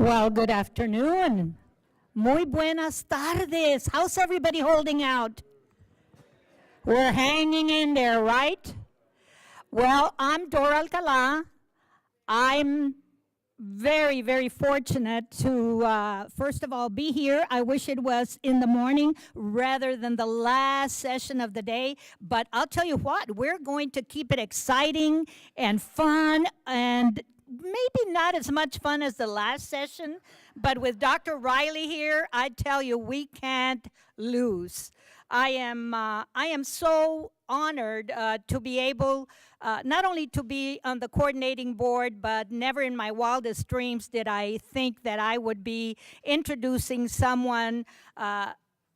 Well, good afternoon. Muy buenas tardes. How's everybody holding out? We're hanging in there, right? Well, I'm Dora Alcala. I'm very, very fortunate to, first of all, be here. I wish it was in the morning rather than the last session of the day. But I'll tell you what, we're going to keep it exciting and fun, and maybe not as much fun as the last session. But with Dr. Riley here, I tell you, we can't lose. I am so honored to be able not only to be on the coordinating board, but never in my wildest dreams did I think that I would be introducing someone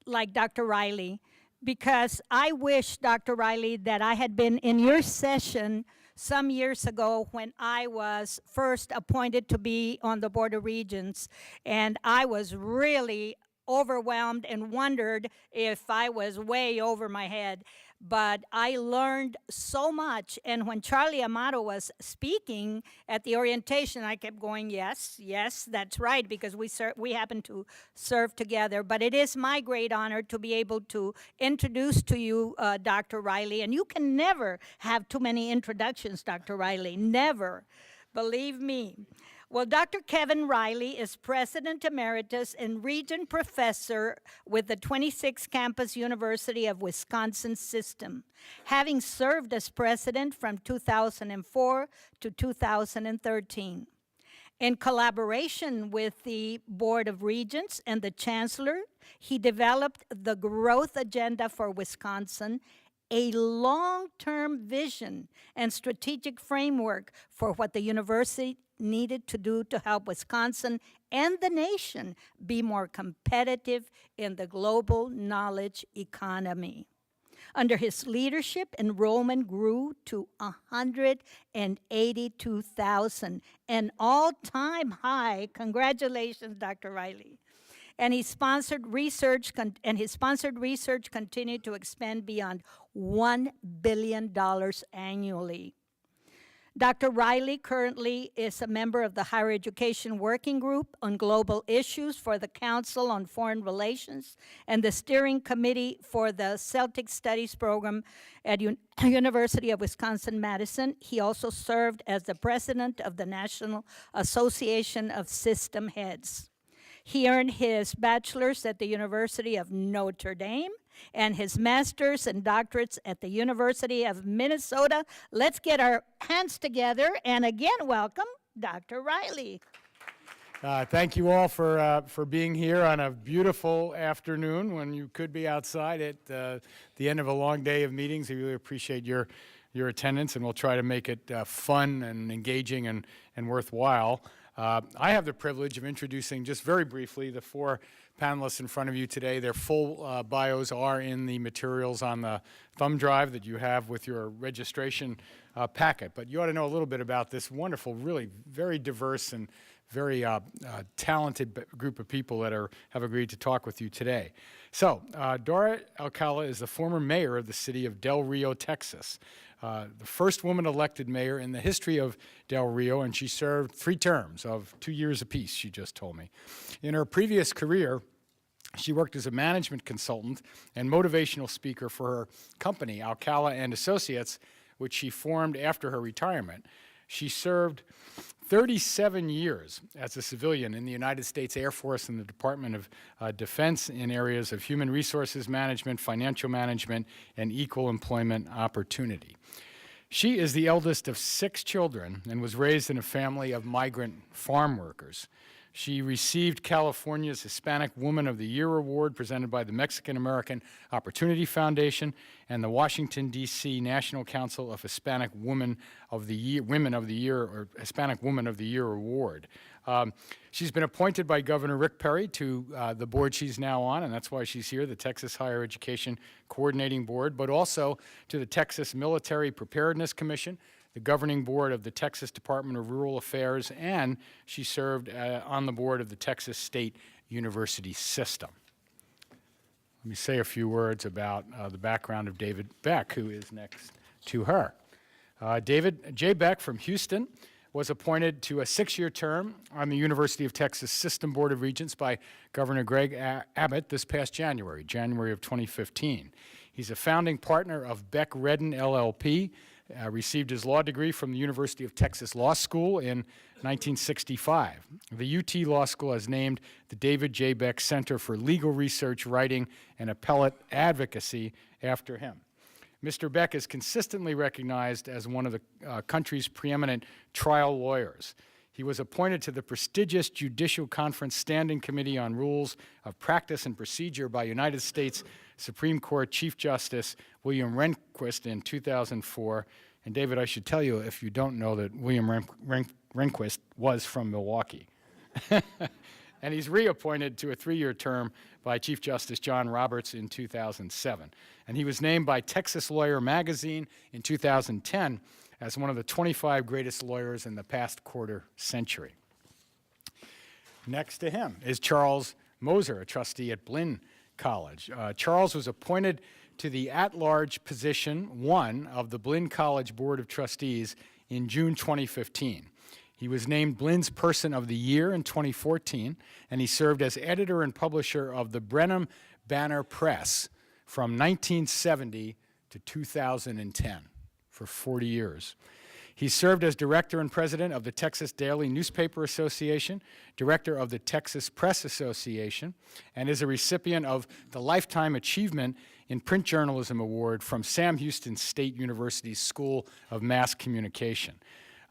like Dr. Riley. Because I wish, Dr. Riley, that I had been in your session some years ago when I was first appointed to be on the Board of Regents, and I was really overwhelmed and wondered if I was way over my head. But I learned so much, and when Charlie Amato was speaking at the orientation, I kept going, yes, yes, that's right, because we happen to serve together. But it is my great honor to be able to introduce to you Dr. Riley, and you can never have too many introductions, Dr. Riley, never, believe me. Well, Dr. Kevin Riley is President Emeritus and Regent Professor with the 26th Campus University of Wisconsin System, having served as President from 2004 to 2013. In collaboration with the Board of Regents and the Chancellor, he developed the Growth Agenda for Wisconsin, a long-term vision and strategic framework for what the university needed to do to help Wisconsin and the nation be more competitive in the global knowledge economy. Under his leadership, enrollment grew to 182,000, an all-time high. Congratulations, Dr. Riley. And his sponsored research continued to expand beyond $1 billion annually. Dr. Riley currently is a member of the Higher Education Working Group on Global Issues for the Council on Foreign Relations and the Steering Committee for the Celtic Studies Program at University of Wisconsin-Madison. He also served as the president of the National Association of System Heads. He earned his bachelor's at the University of Notre Dame and his master's and doctorates at the University of Minnesota. Let's get our hands together and again welcome Dr. Riley. Thank you all for being here on a beautiful afternoon when you could be outside at the end of a long day of meetings. I really appreciate your attendance, and we'll try to make it fun and engaging and worthwhile. I have the privilege of introducing, just very briefly, the four panelists in front of you today. Their full bios are in the materials on the thumb drive that you have with your registration packet. But you ought to know a little bit about this wonderful, really very diverse and very talented group of people that have agreed to talk with you today. So, Dora Alcala is the former mayor of the city of Del Rio, Texas. The first woman elected mayor in the history of Del Rio, and she served 3 terms of 2 years apiece, she just told me. In her previous career, she worked as a management consultant and motivational speaker for her company, Alcala and Associates, which she formed after her retirement. She served 37 years as a civilian in the United States Air Force and the Department of Defense in areas of human resources management, financial management, and equal employment opportunity. She is the eldest of 6 children and was raised in a family of migrant farm workers. She received California's Hispanic Woman of the Year Award presented by the Mexican American Opportunity Foundation and the Washington, D.C. National Council of Hispanic Women of the Year or Hispanic Woman of the Year Award. She's been appointed by Governor Rick Perry to the board she's now on, and that's why she's here, the Texas Higher Education Coordinating Board, but also to the Texas Military Preparedness Commission, the governing board of the Texas Department of Rural Affairs, and she served on the board of the Texas State University System. Let me say a few words about the background of David Beck, who is next to her. David J. Beck from Houston was appointed to a 6-year term on the University of Texas System Board of Regents by Governor Greg Abbott this past January of 2015. He's a founding partner of Beck Redden LLP, received his law degree from the University of Texas Law School in 1965. The UT Law School has named the David J. Beck Center for Legal Research, Writing, and Appellate Advocacy after him. Mr. Beck is consistently recognized as one of the country's preeminent trial lawyers. He was appointed to the prestigious Judicial Conference Standing Committee on Rules of Practice and Procedure by United States Supreme Court Chief Justice William Rehnquist in 2004. And David, I should tell you, if you don't know, that William Rehnquist was from Milwaukee. And he's reappointed to a 3-year term by Chief Justice John Roberts in 2007. And he was named by Texas Lawyer Magazine in 2010 as one of the 25 greatest lawyers in the past quarter century. Next to him is Charles Moser, a trustee at Blinn College. Charles was appointed to the at-large position 1 of the Blinn College Board of Trustees in June 2015. He was named Blinn's Person of the Year in 2014, and he served as editor and publisher of the Brenham Banner Press from 1970 to 2010, for 40 years. He served as director and president of the Texas Daily Newspaper Association, director of the Texas Press Association, and is a recipient of the Lifetime Achievement in Print Journalism Award from Sam Houston State University's School of Mass Communication.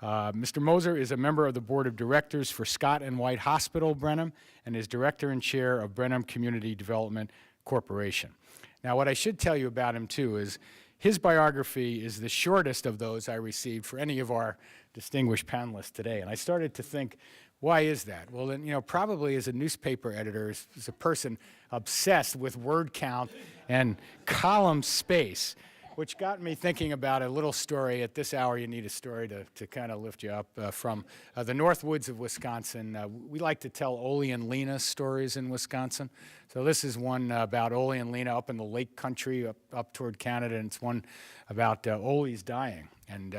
Mr. Moser is a member of the board of directors for Scott and White Hospital, Brenham, and is director and chair of Brenham Community Development Corporation. Now, what I should tell you about him, too, is his biography is the shortest of those I received for any of our distinguished panelists today. And I started to think, why is that? Well, then, probably as a newspaper editor, as a person obsessed with word count and column space, which got me thinking about a little story. At this hour, you need a story to kind of lift you up from the North Woods of Wisconsin. We like to tell Ole and Lena stories in Wisconsin. So this is one about Ole and Lena up in the lake country up toward Canada, and it's one about Ole's dying, and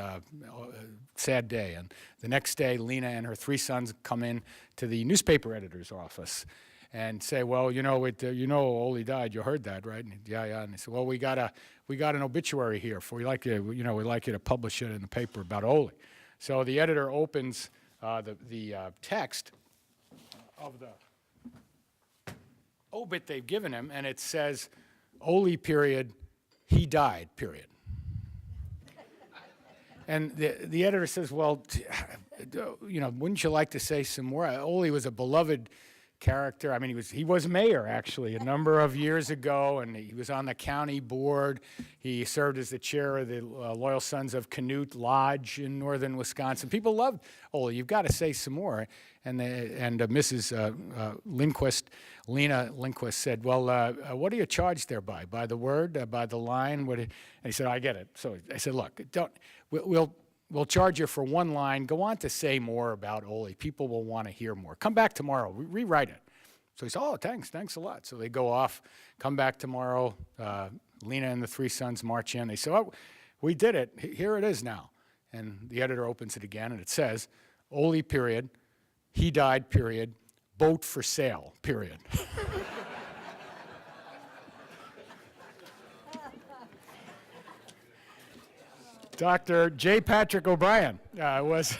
sad day. And the next day, Lena and her 3 sons come in to the newspaper editor's office and say, well, Ole died. You heard that, right? And, yeah. And they said, well, we got an obituary here for we'd like you to publish it in the paper about Ole. So the editor opens the text of the obit they've given him, and it says, Ole, period, he died, period. And the editor says, well, wouldn't you like to say some more? Ole was a beloved character. I mean, he was mayor, actually, a number of years ago, and he was on the county board. He served as the chair of the Loyal Sons of Canute Lodge in northern Wisconsin. People loved Ole. You've got to say some more. And Mrs. Lena Lindquist said, well, what are you charged there by? By the word? By the line? And he said, I get it. So I said, look, we'll charge you for 1 line. Go on to say more about Ole. People will want to hear more. Come back tomorrow. Rewrite it. So he said, oh, thanks a lot. So they go off, come back tomorrow. Lena and the 3 sons march in. They say, oh, we did it. Here it is now. And the editor opens it again, and it says, Ole, period, he died, period, boat for sale, period. Dr. J. Patrick O'Brien was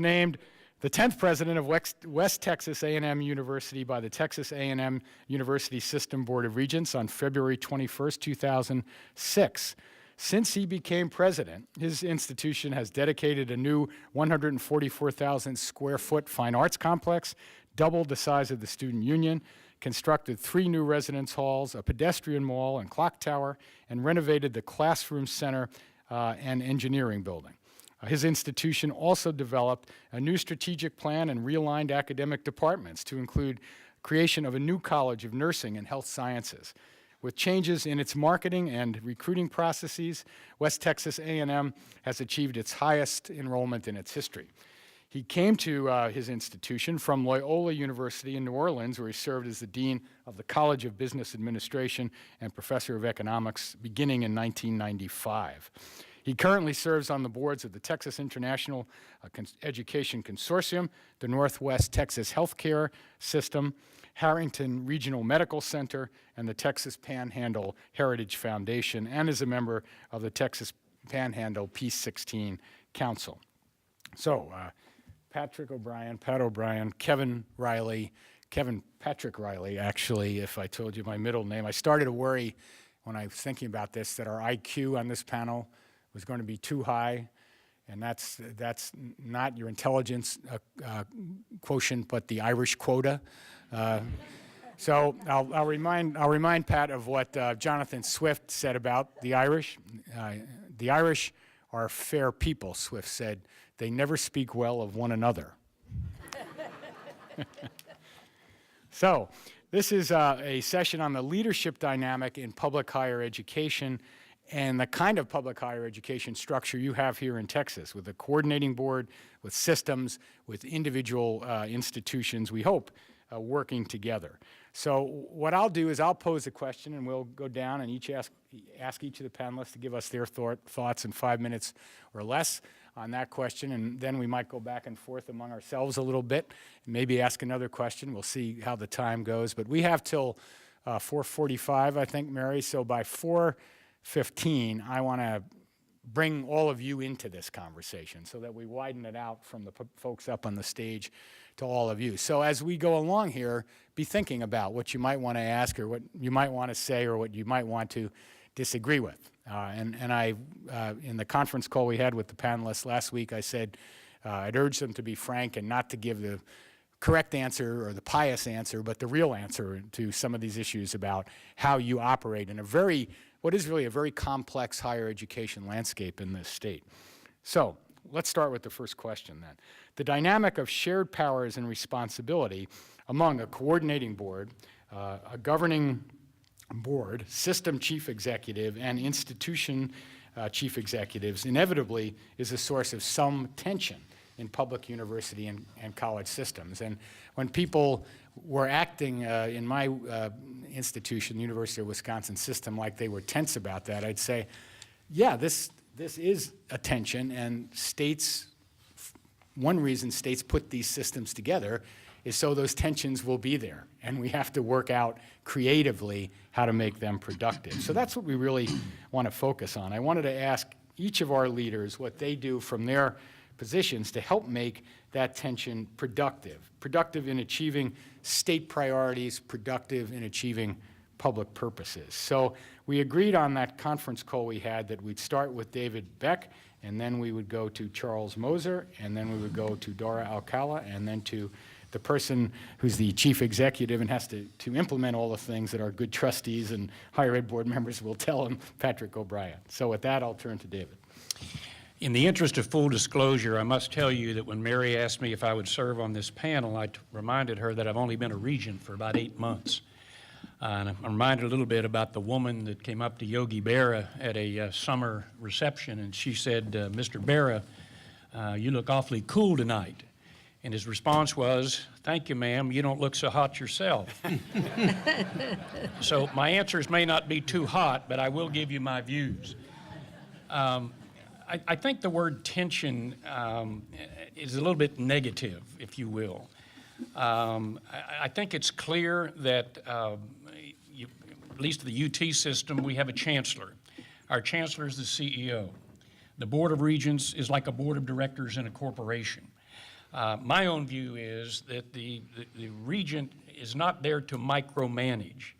named the 10th president of West Texas A&M University by the Texas A&M University System Board of Regents on February 21st, 2006. Since he became president, his institution has dedicated a new 144,000 square foot fine arts complex, doubled the size of the Student Union, constructed 3 new residence halls, a pedestrian mall and clock tower, and renovated the classroom center and engineering building. His institution also developed a new strategic plan and realigned academic departments to include creation of a new college of nursing and health sciences. With changes in its marketing and recruiting processes, West Texas A&M has achieved its highest enrollment in its history. He came to his institution from Loyola University in New Orleans, where he served as the dean of the College of Business Administration and professor of economics beginning in 1995. He currently serves on the boards of the Texas International Education Consortium, the Northwest Texas Healthcare System, Harrington Regional Medical Center, and the Texas Panhandle Heritage Foundation, and is a member of the Texas Panhandle Peace 16 Council. So, Patrick O'Brien, Pat O'Brien, Kevin Patrick Riley, actually, if I told you my middle name. I started to worry when I was thinking about this that our IQ on this panel was going to be too high, and that's not your intelligence quotient, but the Irish quota. So I'll remind Pat of what Jonathan Swift said about the Irish. The Irish are fair people, Swift said. They never speak well of one another. So this is a session on the leadership dynamic in public higher education and the kind of public higher education structure you have here in Texas, with a coordinating board, with systems, with individual institutions, we hope, working together. So what I'll do is I'll pose a question, and we'll go down and ask each of the panelists to give us their thoughts in 5 minutes or less on that question, and then we might go back and forth among ourselves a little bit, and maybe ask another question. We'll see how the time goes, but we have till 4:45, I think, Mary, so by 4:15, I want to bring all of you into this conversation so that we widen it out from the folks up on the stage to all of you. So as we go along here, be thinking about what you might want to ask or what you might want to say or what you might want to disagree with. And I, in the conference call we had with the panelists last week, I said I'd urge them to be frank and not to give the correct answer or the pious answer, but the real answer to some of these issues about how you operate in what is really a very complex higher education landscape in this state. So let's start with the first question then. The dynamic of shared powers and responsibility among a coordinating board, a governing board, system chief executive, and institution chief executives inevitably is a source of some tension in public university and college systems. And when people were acting in my institution, the University of Wisconsin system, like they were tense about that, I'd say, yeah, this is a tension, and one reason states put these systems together is so those tensions will be there, and we have to work out creatively how to make them productive. So that's what we really want to focus on. I wanted to ask each of our leaders what they do from their positions to help make that tension productive in achieving state priorities, productive in achieving public purposes. So we agreed on that conference call we had that we'd start with David Beck, and then we would go to Charles Moser, and then we would go to Dora Alcala, and then to the person who's the chief executive and has to implement all the things that our good trustees and higher ed board members will tell him, Patrick O'Brien. So with that, I'll turn to David. In the interest of full disclosure, I must tell you that when Mary asked me if I would serve on this panel, I reminded her that I've only been a regent for about 8 months. And I'm reminded a little bit about the woman that came up to Yogi Berra at a summer reception, and she said, Mr. Berra, you look awfully cool tonight. And his response was, thank you, ma'am, you don't look so hot yourself. So my answers may not be too hot, but I will give you my views. I think the word tension is a little bit negative, if you will. I think it's clear that, at least the UT system, we have a chancellor. Our chancellor is the CEO. The Board of Regents is like a board of directors in a corporation. My own view is that the regent is not there to micromanage,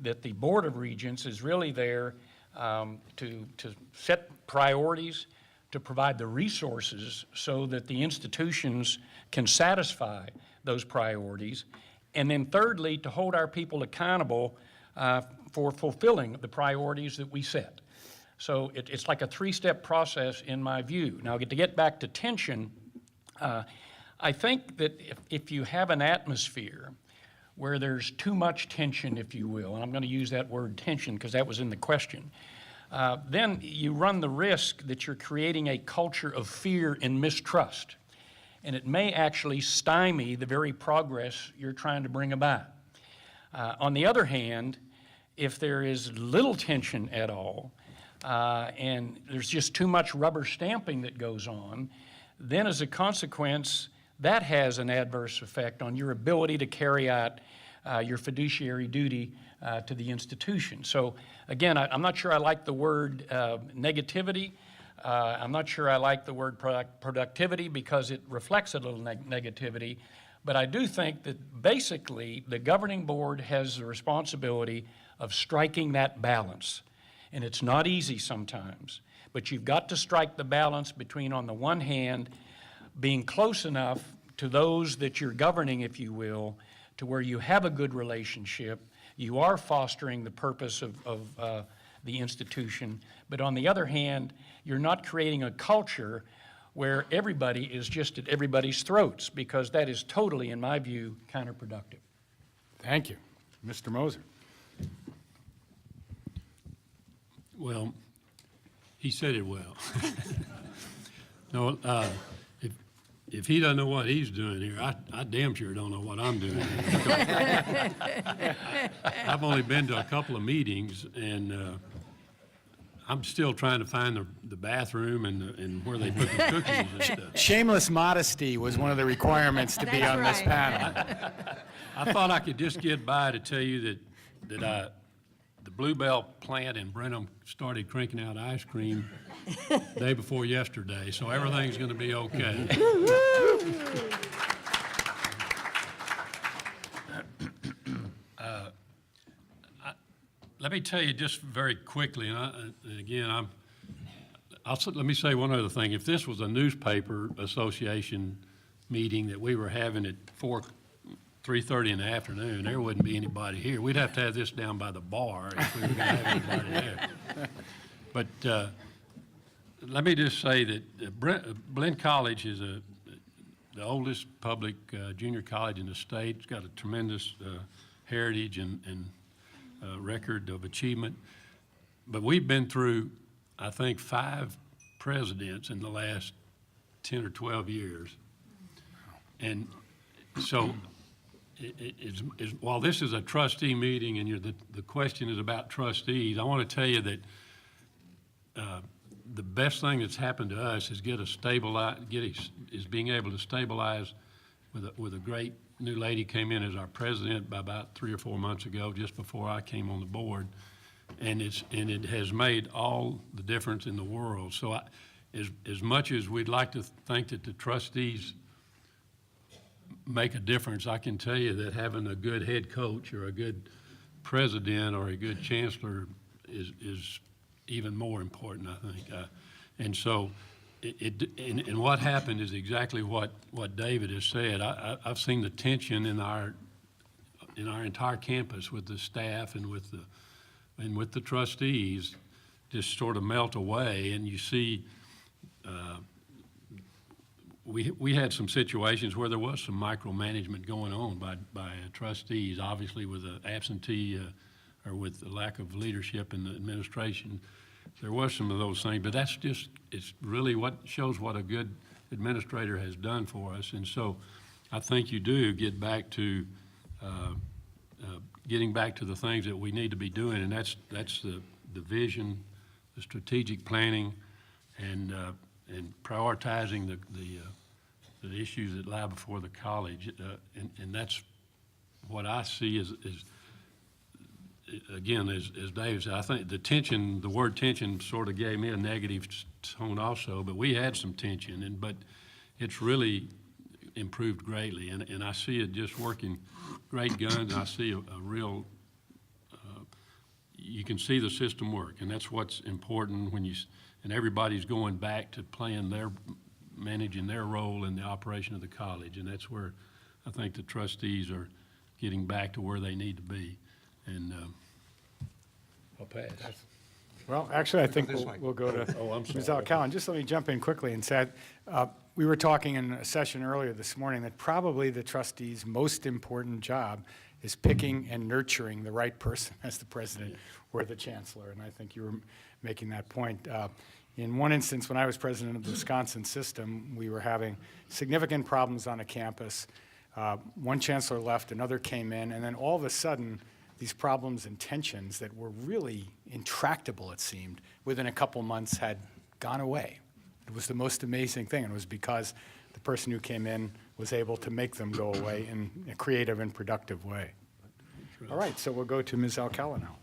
that the Board of Regents is really there to set priorities, to provide the resources so that the institutions can satisfy those priorities, and then thirdly, to hold our people accountable for fulfilling the priorities that we set. So it's like a three-step process in my view. Now, to get back to tension, I think that if you have an atmosphere where there's too much tension, if you will, and I'm going to use that word tension because that was in the question, then you run the risk that you're creating a culture of fear and mistrust. And it may actually stymie the very progress you're trying to bring about. On the other hand, if there is little tension at all, and there's just too much rubber stamping that goes on, then as a consequence, that has an adverse effect on your ability to carry out your fiduciary duty to the institution. So again, I'm not sure I like the word negativity. I'm not sure I like the word productivity because it reflects a little negativity. But I do think that basically the governing board has the responsibility of striking that balance. And it's not easy sometimes, but you've got to strike the balance between, on the one hand, being close enough to those that you're governing, if you will, to where you have a good relationship, you are fostering the purpose of the institution, but on the other hand, you're not creating a culture where everybody is just at everybody's throats, because that is totally, in my view, counterproductive. Thank you. Mr. Moser. Well, he said it well. No, if he doesn't know what he's doing here, I damn sure don't know what I'm doing here. I've only been to a couple of meetings, and I'm still trying to find the bathroom and where they put the cookies and stuff. Shameless modesty was one of the requirements to be That's on this right. panel. I thought I could just get by to tell you that the Bluebell plant in Brenham started cranking out ice cream day before yesterday, so everything's going to be okay. Let me tell you just very quickly, and again, let me say one other thing. If this was a newspaper association meeting that we were having at 3:30 in the afternoon, there wouldn't be anybody here. We'd have to have this down by the bar if we were going to have anybody there. But let me just say that Blinn College is the oldest public junior college in the state. It's got a tremendous heritage and record of achievement. But we've been through, I think, 5 presidents in the last 10 or 12 years. And so while this is a trustee meeting and the question is about trustees, I want to tell you that the best thing that's happened to us is being able to stabilize with a great new lady came in as our president about 3 or 4 months ago, just before I came on the board, and it has made all the difference in the world. So as much as we'd like to think that the trustees make a difference, I can tell you that having a good head coach or a good president or a good chancellor is even more important, I think. And so and what happened is exactly what David has said. I've seen the tension in our entire campus with the staff and with the trustees just sort of melt away, and you see we had some situations where there was some micromanagement going on by trustees, obviously with the absentee or with the lack of leadership in the administration. There was some of those things, but it's really what shows what a good administrator has done for us. And so I think you do get back to getting back to the things that we need to be doing, and that's the vision, the strategic planning, and prioritizing the issues that lie before the college. And that's what I see as again, as David said, I think the word tension sort of gave me a negative tone also, but we had some tension, but it's really improved greatly, and I see it just working great guns. I see a real, you can see the system work, and that's what's important and everybody's going back to managing their role in the operation of the college, and that's where I think the trustees are getting back to where they need to be. And I'll pass. Well, actually, I think we'll go to Ms. Alcalon. Just let me jump in quickly and say, we were talking in a session earlier this morning that probably the trustee's most important job is picking and nurturing the right person as the president or the chancellor, and I think you were making that point. In one instance, when I was president of the Wisconsin system, we were having significant problems on a campus. One chancellor left, another came in, and then all of a sudden, these problems and tensions that were really intractable, it seemed, within a couple months had gone away. It was the most amazing thing, and it was because the person who came in was able to make them go away in a creative and productive way. All right, so we'll go to Ms. Alcala now.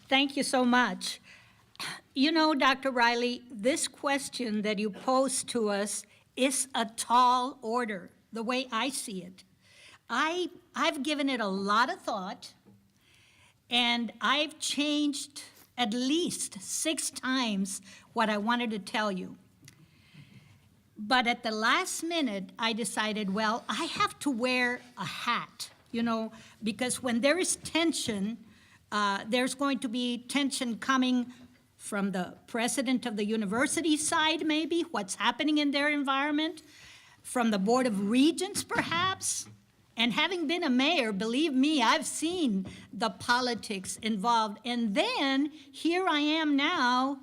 Thank you so much. You know, Dr. Riley, this question that you posed to us is a tall order, the way I see it. I've given it a lot of thought, and I've changed at least 6 times what I wanted to tell you. But at the last minute, I decided, well, I have to wear a hat, you know, because when there is tension, there's going to be tension coming from the president of the university side, maybe, what's happening in their environment, from the Board of Regents, perhaps. And having been a mayor, believe me, I've seen the politics involved. And then here I am now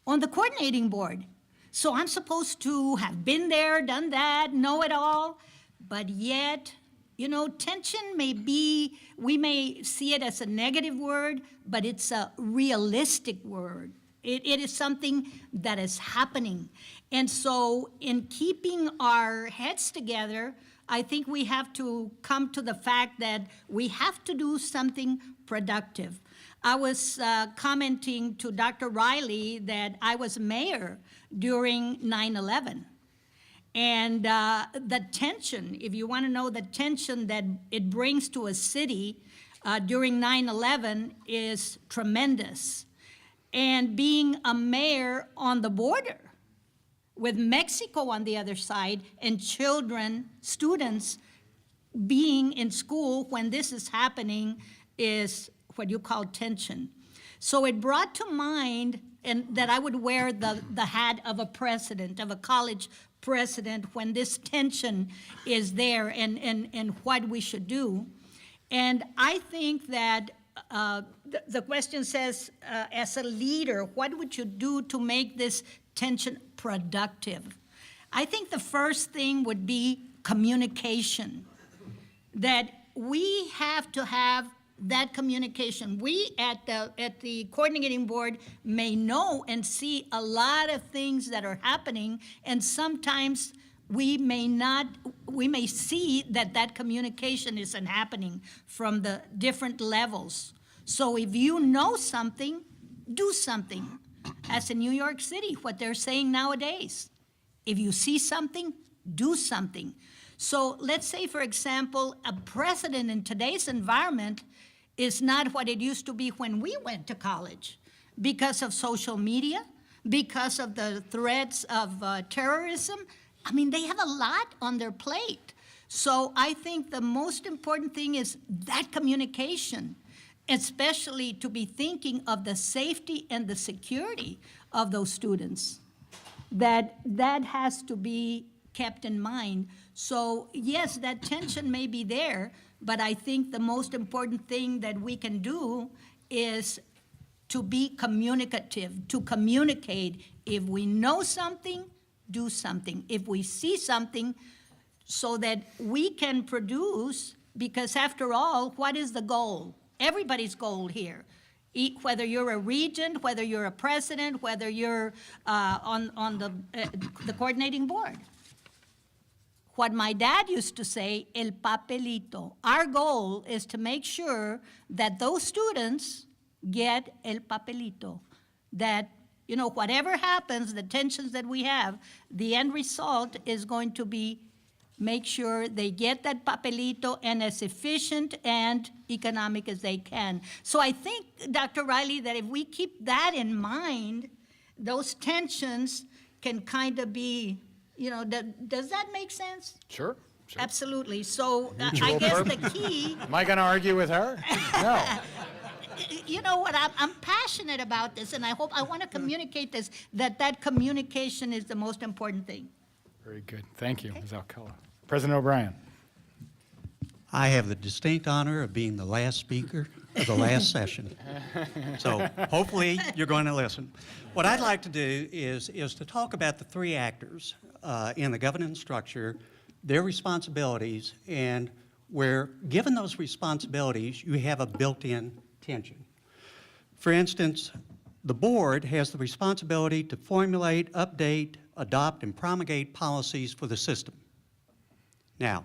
on the coordinating board. So I'm supposed to have been there, done that, know it all. But yet, you know, tension may be, we may see it as a negative word, but it's a realistic word. It is something that is happening. And so in keeping our heads together, I think we have to come to the fact that we have to do something productive. I was commenting to Dr. Riley that I was mayor during 9/11. And the tension, if you want to know the tension that it brings to a city during 9/11 is tremendous. And being a mayor on the border with Mexico on the other side and children, students being in school when this is happening is what you call tension. So it brought to mind and that I would wear the hat of a president, of a college president, when this tension is there and what we should do. And I think that the question says, as a leader, what would you do to make this tension productive? I think the first thing would be communication, that we have to have that communication. We at the coordinating board may know and see a lot of things that are happening, and sometimes we may see that communication isn't happening from the different levels. So if you know something, do something. As in New York City, what they're saying nowadays, if you see something, do something. So let's say, for example, a president in today's environment is not what it used to be when we went to college because of social media, because of the threats of terrorism. I mean, they have a lot on their plate. So I think the most important thing is that communication, especially to be thinking of the safety and the security of those students. That has to be kept in mind. So yes, that tension may be there, but I think the most important thing that we can do is to be communicative, to communicate. If we know something, do something. If we see something, so that we can produce, because after all, what is the goal? Everybody's goal here, whether you're a regent, whether you're a president, whether you're on the coordinating board. What my dad used to say, el papelito. Our goal is to make sure that those students get el papelito, that, you know, whatever happens, the tensions that we have, the end result is going to be make sure they get that papelito and as efficient and economic as they can. So I think, Dr. Riley, that if we keep that in mind, those tensions can kind of be, you know, does that make sense? Sure. Absolutely. So I guess the key, Am I going to argue with her? No. you know what, I'm passionate about this, and I want to communicate this, that communication is the most important thing. Very good. Thank you, Ms. Alcala. President O'Brien. I have the distinct honor of being the last speaker of the last session. So hopefully you're going to listen. What I'd like to do is to talk about the 3 actors in the governance structure, their responsibilities, and where, given those responsibilities, you have a built-in tension. For instance, the board has the responsibility to formulate, update, adopt, and promulgate policies for the system. Now,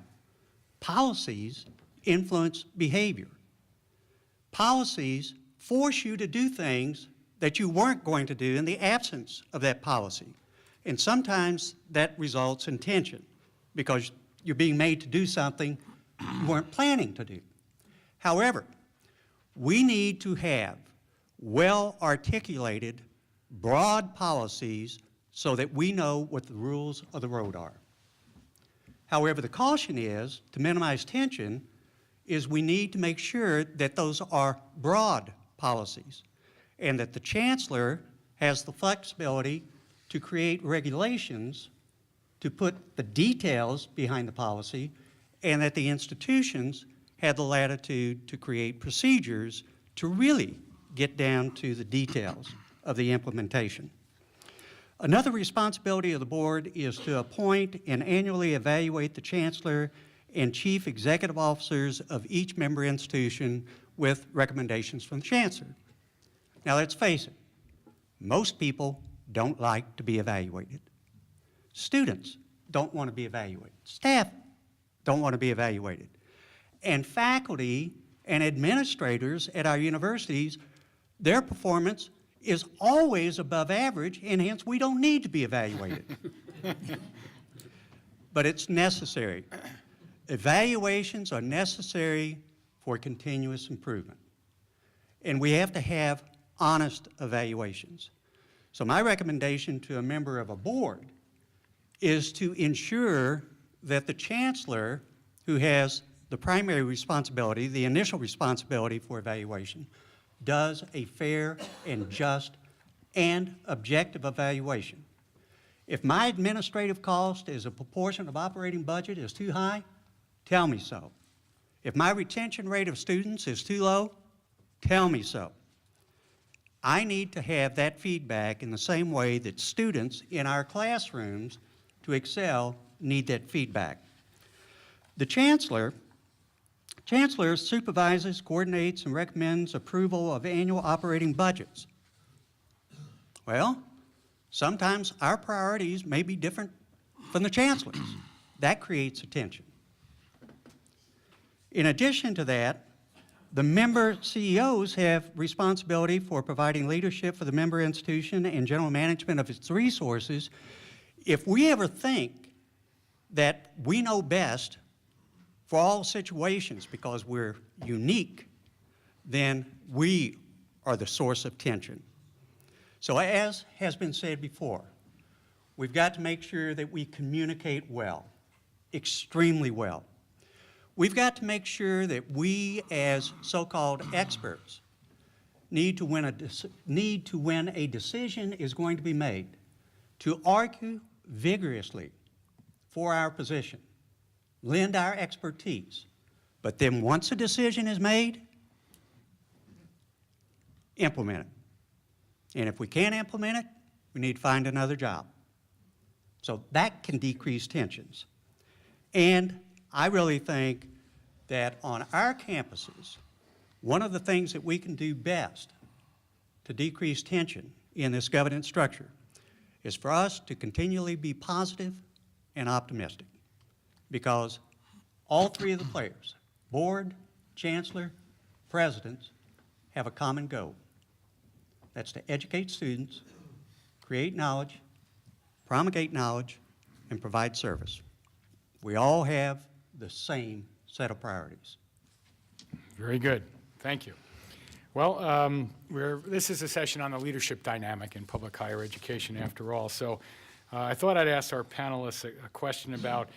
policies influence behavior. Policies force you to do things that you weren't going to do in the absence of that policy. And sometimes that results in tension because you're being made to do something you weren't planning to do. However, we need to have well-articulated, broad policies so that we know what the rules of the road are. However, the caution is, to minimize tension, is we need to make sure that those are broad policies and that the chancellor has the flexibility to create regulations to put the details behind the policy and that the institutions have the latitude to create procedures to really get down to the details of the implementation. Another responsibility of the board is to appoint and annually evaluate the chancellor and chief executive officers of each member institution with recommendations from the chancellor. Now let's face it, most people don't like to be evaluated. Students don't want to be evaluated. Staff don't want to be evaluated. And faculty and administrators at our universities, their performance is always above average, and hence we don't need to be evaluated. But it's necessary. Evaluations are necessary for continuous improvement. And we have to have honest evaluations. So my recommendation to a member of a board is to ensure that the chancellor, who has the primary responsibility, the initial responsibility for evaluation, does a fair and just and objective evaluation. If my administrative cost as a proportion of operating budget is too high, tell me so. If my retention rate of students is too low, tell me so. I need to have that feedback in the same way that students in our classrooms to excel need that feedback. The chancellor supervises, coordinates, and recommends approval of annual operating budgets. Well, sometimes our priorities may be different from the chancellor's. That creates a tension. In addition to that, the member CEOs have responsibility for providing leadership for the member institution and general management of its resources. If we ever think that we know best for all situations because we're unique, then we are the source of tension. So as has been said before, we've got to make sure that we communicate well, extremely well. We've got to make sure that we as so-called experts need to when a decision is going to be made, to argue vigorously for our position, lend our expertise, but then once a decision is made, implement it. And if we can't implement it, we need to find another job. So that can decrease tensions. And I really think that on our campuses, one of the things that we can do best to decrease tension in this governance structure is for us to continually be positive and optimistic, because all three of the players, board, chancellor, presidents, have a common goal. That's to educate students, create knowledge, promulgate knowledge, and provide service. We all have the same set of priorities. Very good. Thank you. Well, this is a session on the leadership dynamic in public higher education after all. So I thought I'd ask our panelists a question about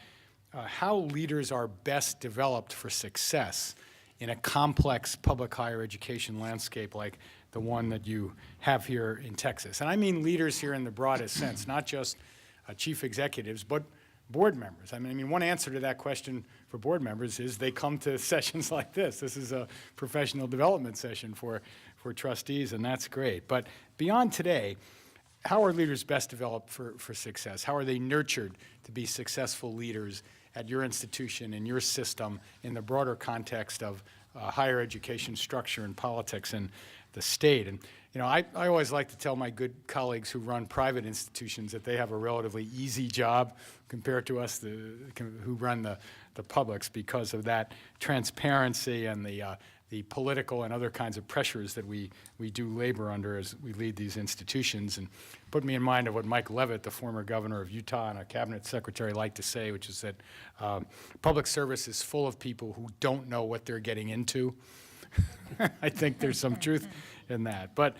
how leaders are best developed for success in a complex public higher education landscape like the one that you have here in Texas. And I mean leaders here in the broadest sense, not just chief executives, but board members. I mean, one answer to that question for board members is they come to sessions like this. This is a professional development session for trustees, and that's great. But beyond today, how are leaders best developed for success? How are they nurtured to be successful leaders at your institution, in your system, in the broader context of higher education structure and politics in the state. And I always like to tell my good colleagues who run private institutions that they have a relatively easy job compared to us who run the publics, because of that transparency and the political and other kinds of pressures that we do labor under as we lead these institutions. And put me in mind of what Mike Leavitt, the former governor of Utah and a cabinet secretary, liked to say, which is that public service is full of people who don't know what they're getting into. I think there's some truth in that. But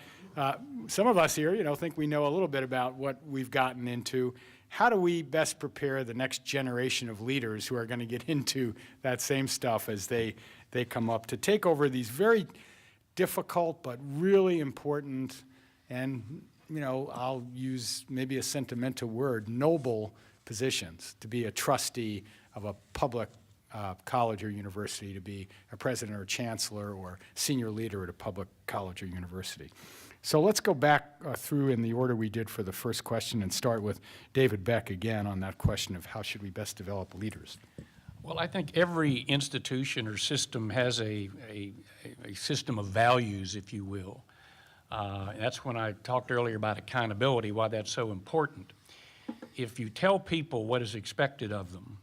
some of us here, think we know a little bit about what we've gotten into. How do we best prepare the next generation of leaders who are going to get into that same stuff as they come up to take over these very difficult but really important and, I'll use maybe a sentimental word, noble positions, to be a trustee of a public college or university, to be a president or chancellor or senior leader at a public college or university. So let's go back through in the order we did for the first question and start with David Beck again on that question of how should we best develop leaders. Well, I think every institution or system has a system of values, if you will. That's when I talked earlier about accountability, why that's so important. If you tell people what is expected of them,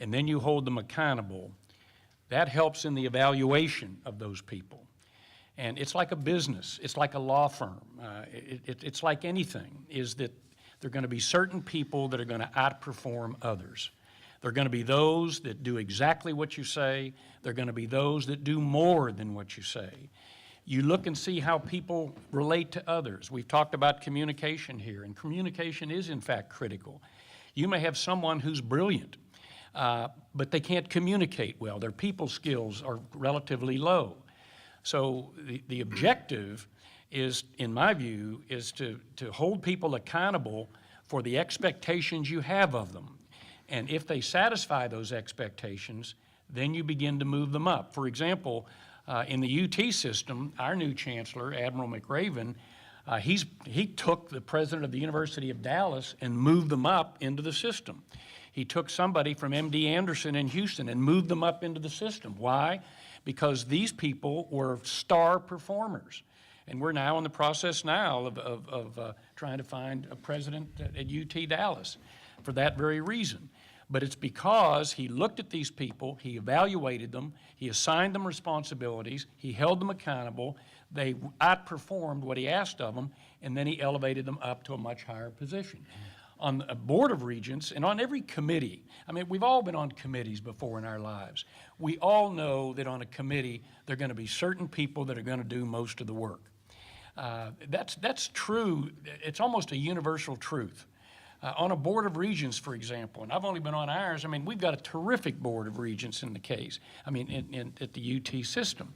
and then you hold them accountable, that helps in the evaluation of those people. And it's like a business, it's like a law firm, it's like anything, is that there are going to be certain people that are going to outperform others. There are going to be those that do exactly what you say. There are going to be those that do more than what you say. You look and see how people relate to others. We've talked about communication here, and communication is in fact critical. You may have someone who's brilliant, but they can't communicate well. Their people skills are relatively low. So the objective is, in my view, is to hold people accountable for the expectations you have of them. And if they satisfy those expectations, then you begin to move them up. For example, in the UT system, our new chancellor, Admiral McRaven, he took the president of the University of Dallas and moved them up into the system. He took somebody from MD Anderson in Houston and moved them up into the system. Why? Because these people were star performers. And we're now in the process now of trying to find a president at UT Dallas for that very reason. But it's because he looked at these people, he evaluated them, he assigned them responsibilities, he held them accountable, they outperformed what he asked of them, and then he elevated them up to a much higher position. On a board of regents and on every committee, I mean, we've all been on committees before in our lives. We all know that on a committee, there are going to be certain people that are going to do most of the work. That's true. It's almost a universal truth. On a board of regents, for example, and I've only been on ours, I mean, we've got a terrific board of regents in the case, I mean, at the UT system.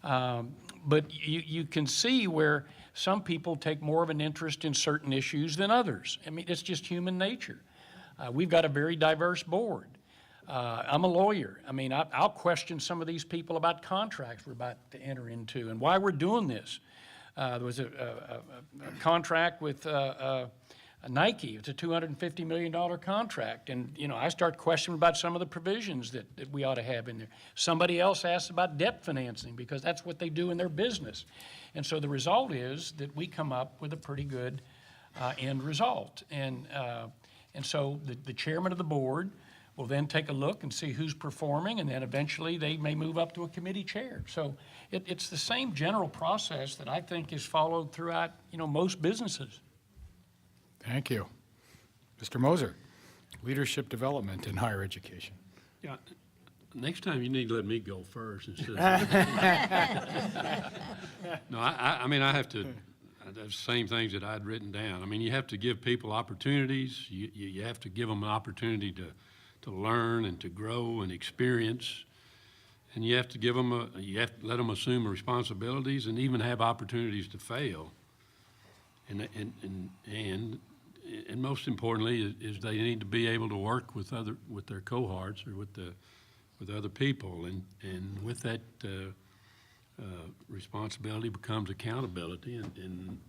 But you can see where some people take more of an interest in certain issues than others. I mean, it's just human nature. We've got a very diverse board. I'm a lawyer. I mean, I'll question some of these people about contracts we're about to enter into and why we're doing this. There was a contract with Nike. It's a $250 million contract. And, I start questioning about some of the provisions that we ought to have in there. Somebody else asked about debt financing because that's what they do in their business. And so the result is that we come up with a pretty good end result. And so the chairman of the board will then take a look and see who's performing, and then eventually they may move up to a committee chair. So it's the same general process that I think is followed throughout, most businesses. Thank you. Mr. Moser, leadership development in higher education. Yeah, next time you need to let me go first instead of. No, I mean, I have to, the same things that I'd written down. I mean, you have to give people opportunities. You have to give them an opportunity to learn and to grow and experience. And you have to give them, you have to let them assume responsibilities and even have opportunities to fail. And most importantly is they need to be able to work with their cohorts or with other people, and with that responsibility becomes accountability, and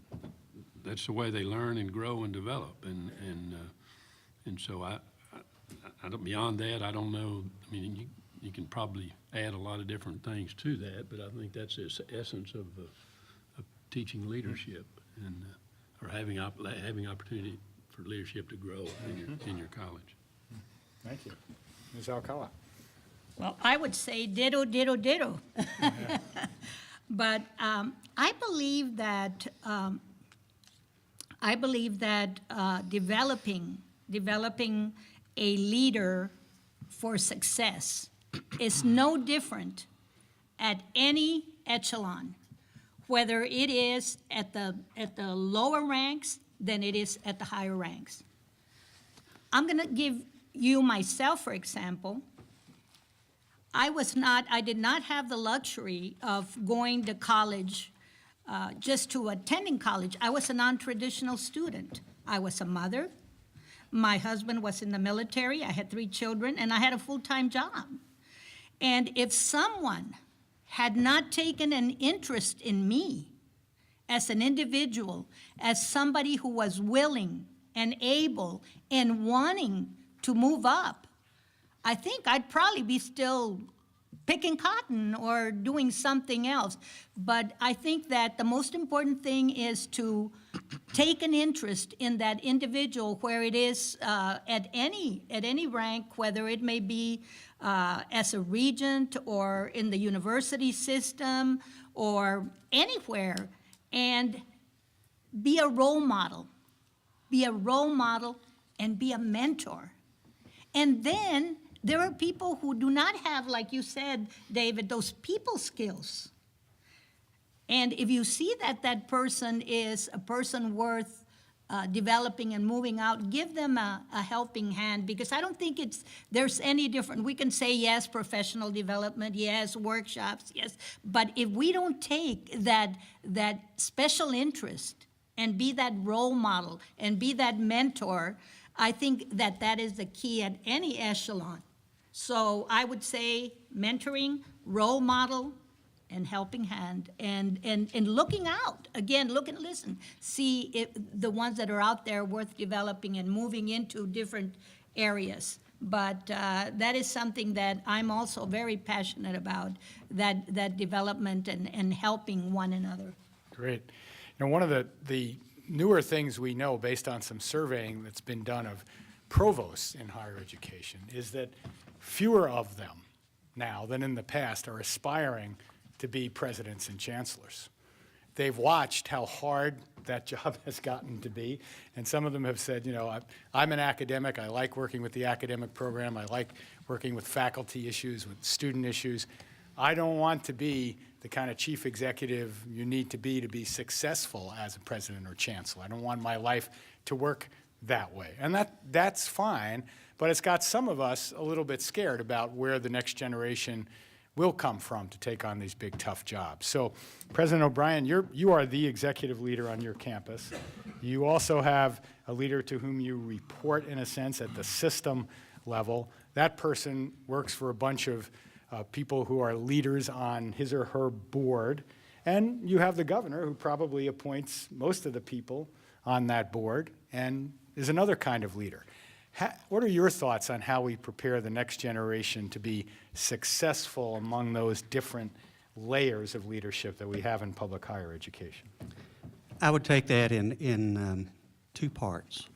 that's the way they learn and grow and develop, and so beyond that, I don't know. I mean, you can probably add a lot of different things to that, but I think that's the essence of teaching leadership and, or having opportunity for leadership to grow in your college. Thank you. Ms. Alcala. Well, I would say ditto, ditto, ditto. But I believe that developing a leader for success is no different at any echelon, whether it is at the lower ranks than it is at the higher ranks. I'm going to give you myself, for example. I did not have the luxury of going to college just to attending college. I was a non-traditional student. I was a mother. My husband was in the military. I had 3 children, and I had a full-time job. And if someone had not taken an interest in me as an individual, as somebody who was willing and able and wanting to move up, I think I'd probably be still picking cotton or doing something else. But I think that the most important thing is to take an interest in that individual where it is at any rank, whether it may be as a regent or in the university system or anywhere, and be a role model. Be a role model and be a mentor. And then there are people who do not have, like you said, David, those people skills. And if you see that that person is a person worth developing and moving out, give them a helping hand, because I don't think there's any different. We can say, yes, professional development, yes, workshops, yes, but if we don't take that special interest and be that role model and be that mentor, I think that is the key at any echelon. So I would say mentoring, role model, and helping hand, and looking out. Again, look and listen. See if the ones that are out there worth developing and moving into different areas. But that is something that I'm also very passionate about, that development and helping one another. Great. You know, one of the newer things we know based on some surveying that's been done of provosts in higher education is that fewer of them now than in the past are aspiring to be presidents and chancellors. They've watched how hard that job has gotten to be, and some of them have said, you know, I'm an academic, I like working with the academic program, I like working with faculty issues, with student issues. I don't want to be the kind of chief executive you need to be successful as a president or chancellor. I don't want my life to work that way. And that's fine, but it's got some of us a little bit scared about where the next generation will come from to take on these big, tough jobs. So, President O'Brien, you are the executive leader on your campus. You also have a leader to whom you report, in a sense, at the system level. That person works for a bunch of people who are leaders on his or her board. And you have the governor, who probably appoints most of the people on that board and is another kind of leader. What are your thoughts on how we prepare the next generation to be successful among those different layers of leadership that we have in public higher education? I would take that in 2 parts.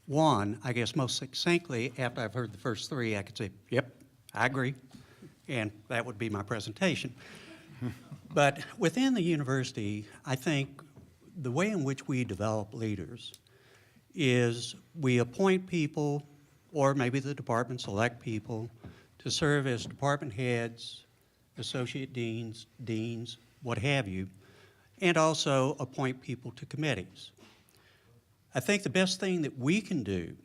One, I guess most succinctly, after I've heard the first 3, I could say, yep, I agree, and that would be my presentation. But within the university, I think the way in which we develop leaders is we appoint people, or maybe the department select people, to serve as department heads, associate deans, what have you, and also appoint people to committees. I think the best thing that we can do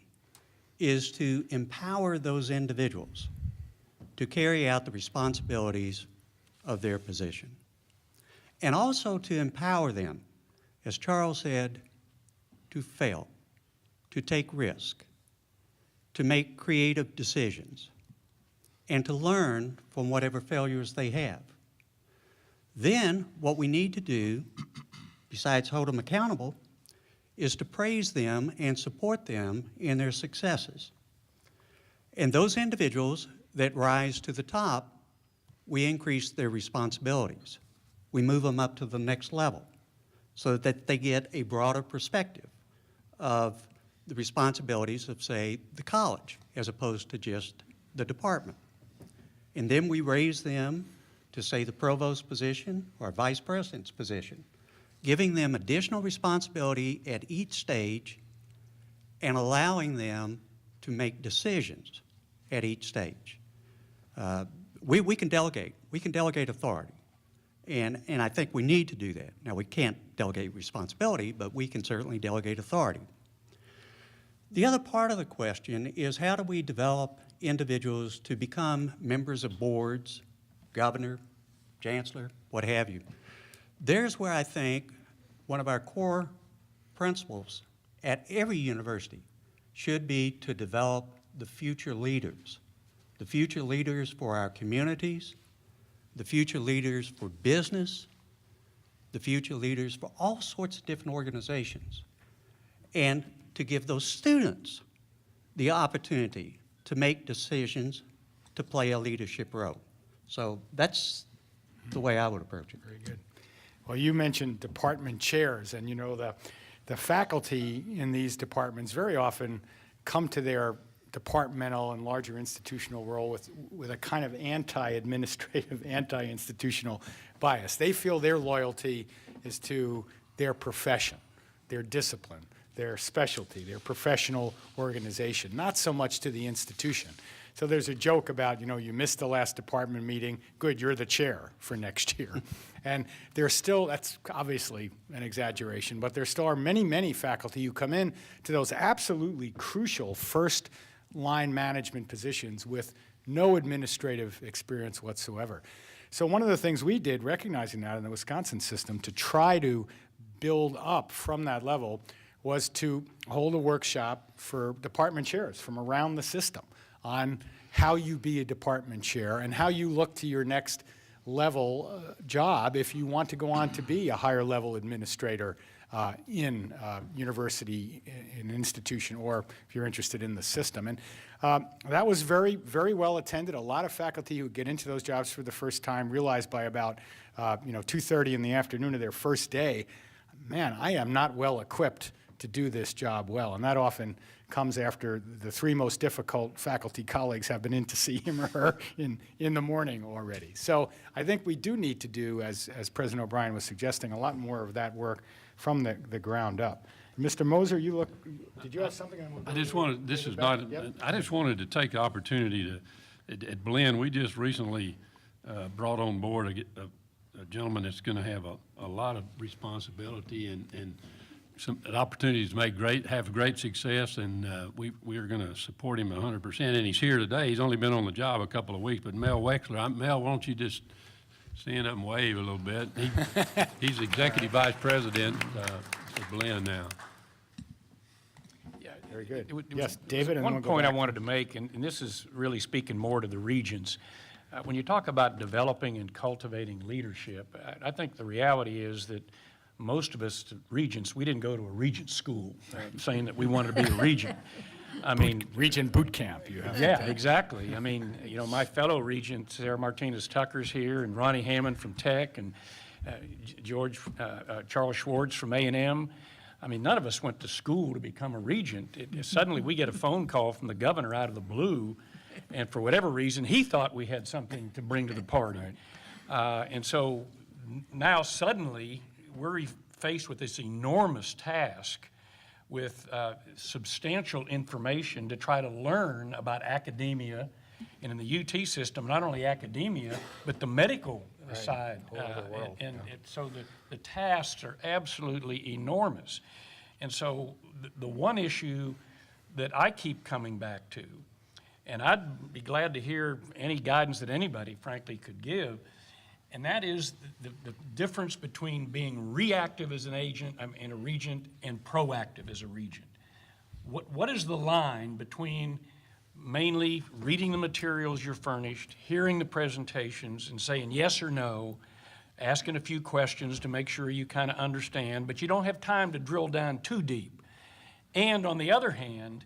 is to empower those individuals to carry out the responsibilities of their position, and also to empower them, as Charles said, to fail, to take risk, to make creative decisions, and to learn from whatever failures they have. Then what we need to do, besides hold them accountable, is to praise them and support them in their successes. And those individuals that rise to the top, we increase their responsibilities. We move them up to the next level so that they get a broader perspective of the responsibilities of, say, the college, as opposed to just the department. And then we raise them to, say, the provost's position or vice president's position, giving them additional responsibility at each stage and allowing them to make decisions at each stage. We can delegate. We can delegate authority. And I think we need to do that. Now, we can't delegate responsibility, but we can certainly delegate authority. The other part of the question is, how do we develop individuals to become members of boards, governor, chancellor, what have you? There's where I think one of our core principles at every university should be to develop the future leaders for our communities, the future leaders for business, the future leaders for all sorts of different organizations, and to give those students the opportunity to make decisions, to play a leadership role. So that's the way I would approach it. Very good. Well, you mentioned department chairs, and you know, the faculty in these departments very often come to their departmental and larger institutional role with a kind of anti-administrative, anti-institutional bias. They feel their loyalty is to their profession, their discipline, their specialty, their professional organization, not so much to the institution. So there's a joke about, you know, you missed the last department meeting, good, you're the chair for next year. And there's still, that's obviously an exaggeration, but there still are many, many faculty who come in to those absolutely crucial first line management positions with no administrative experience whatsoever. So one of the things we did, recognizing that in the Wisconsin system, to try to build up from that level was to hold a workshop for department chairs from around the system on how you be a department chair and how you look to your next level job if you want to go on to be a higher level administrator in university, in an institution, or if you're interested in the system. And that was very, very well attended. A lot of faculty who get into those jobs for the first time realize by about 2:30 in the afternoon of their first day, man, I am not well equipped to do this job well. And that often comes after the three most difficult faculty colleagues have been in to see him or her in the morning already. So I think we do need to do, as President O'Brien was suggesting, a lot more of that work from the ground up. Mr. Moser, did you have something on mobility? I just wanted, this is not, Yep. I just wanted to take the opportunity to, at Blinn, we just recently brought on board a gentleman that's going to have a lot of responsibility and some opportunities to have great success, and we are going to support him 100%. And he's here today. He's only been on the job a couple of weeks, but Mel Wexler, Mel, why don't you just stand up and wave a little bit? He's executive vice president for Blinn now. Yeah, Very good. It was- Yes, David, and then One we'll go point I back. wanted to make, and this is really speaking more to the regions. When you talk about developing and cultivating leadership, I think the reality is that most of us regents, we didn't go to a regent school saying that we wanted to be a regent. I mean, Regent boot camp you have. yeah, exactly. I mean, you know, my fellow regent, Sarah Martinez Tucker's here, and Ronnie Hammond from Tech, and Charles Schwartz from A&M. I mean, none of us went to school to become a regent. Suddenly, we get a phone call from the governor out of the blue, and for whatever reason, he thought we had something to bring to the party. And so now suddenly, we're faced with this enormous task with substantial information to try to learn about academia, and in the UT system, not only academia, but the medical side. So the tasks are absolutely enormous. And so the one issue that I keep coming back to, and I'd be glad to hear any guidance that anybody, frankly, could give, and that is the difference between being reactive as an agent and a regent and proactive as a regent. What is the line between mainly reading the materials you're furnished, hearing the presentations and saying yes or no, asking a few questions to make sure you kind of understand, but you don't have time to drill down too deep. And on the other hand,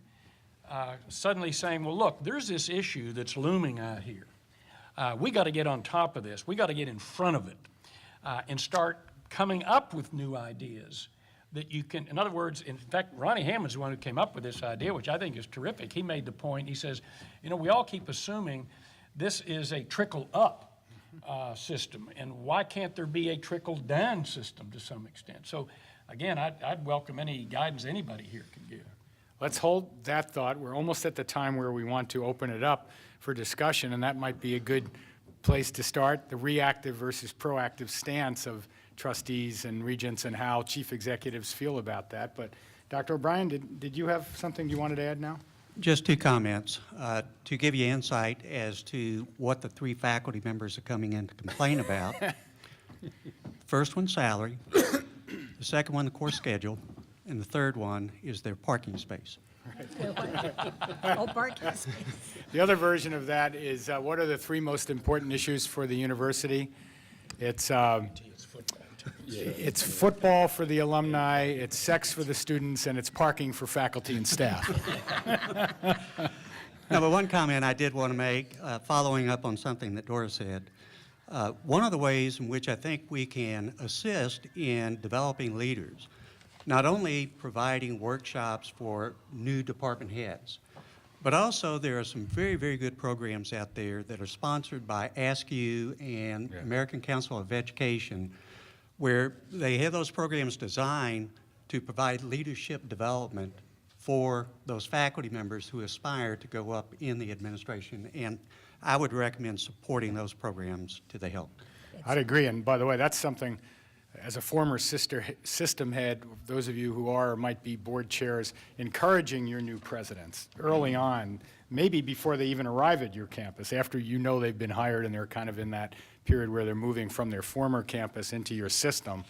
suddenly saying, well, look, there's this issue that's looming out here. We got to get on top of this. We got to get in front of it and start coming up with new ideas that you can, in other words, in fact, Ronnie Hammond's the one who came up with this idea, which I think is terrific. He made the point, he says, you know, we all keep assuming this is a trickle-up system, and why can't there be a trickle-down system to some extent? So, again, I'd welcome any guidance anybody here can give. Let's hold that thought. We're almost at the time where we want to open it up for discussion, and that might be a good place to start, the reactive versus proactive stance of trustees and regents and how chief executives feel about that. But Dr. O'Brien, did you have something you wanted to add now? Just 2 comments to give you insight as to what the 3 faculty members are coming in to complain about. First one, salary. The second one, the course schedule. And the third one is their parking space. Oh, parking space. The other version of that is what are the 3 most important issues for the university? It's football for the alumni, it's sex for the students, and it's parking for faculty and staff. Now, but one comment I did want to make, following up on something that Dora said, one of the ways in which I think we can assist in developing leaders, not only providing workshops for new department heads, but also there are some very, very good programs out there that are sponsored by ASCU and American Council of Education, where they have those programs designed to provide leadership development for those faculty members who aspire to go up in the administration. And I would recommend supporting those programs to the hilt. I'd agree, and by the way, that's something, as a former system head, those of you who are or might be board chairs, encouraging your new presidents early on, maybe before they even arrive at your campus, after you know they've been hired and they're kind of in that period where they're moving from their former campus into your system,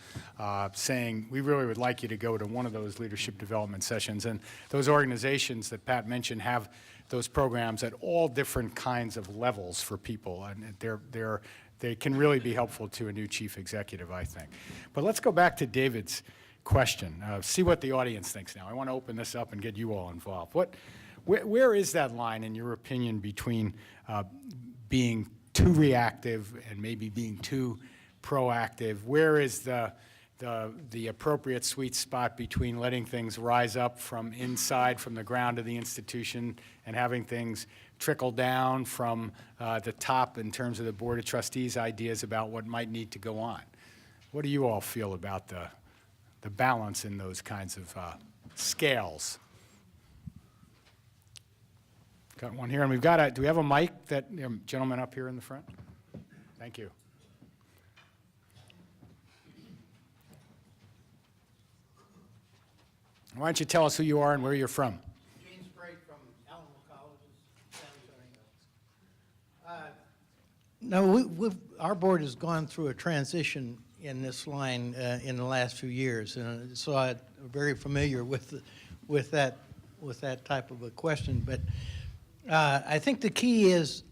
saying, we really would like you to go to one of those leadership development sessions. And those organizations that Pat mentioned have those programs at all different kinds of levels for people, and they can really be helpful to a new chief executive, I think. But let's go back to David's question, see what the audience thinks now. I want to open this up and get you all involved. Where is that line, in your opinion, between being too reactive and maybe being too proactive? Where is the appropriate sweet spot between letting things rise up from inside, from the ground of the institution, and having things trickle down from the top in terms of the Board of Trustees' ideas about what might need to go on? What do you all feel about the balance in those kinds of scales? Got one here, and we've got do we have a mic, that gentleman up here in the front? Thank you. Why don't you tell us who you are and where you're from? Gene Sprague from Alamo Colleges, San Antonio. No, our board has gone through a transition in this line in the last few years, and so I'm very familiar with that type of a question. But I think the key is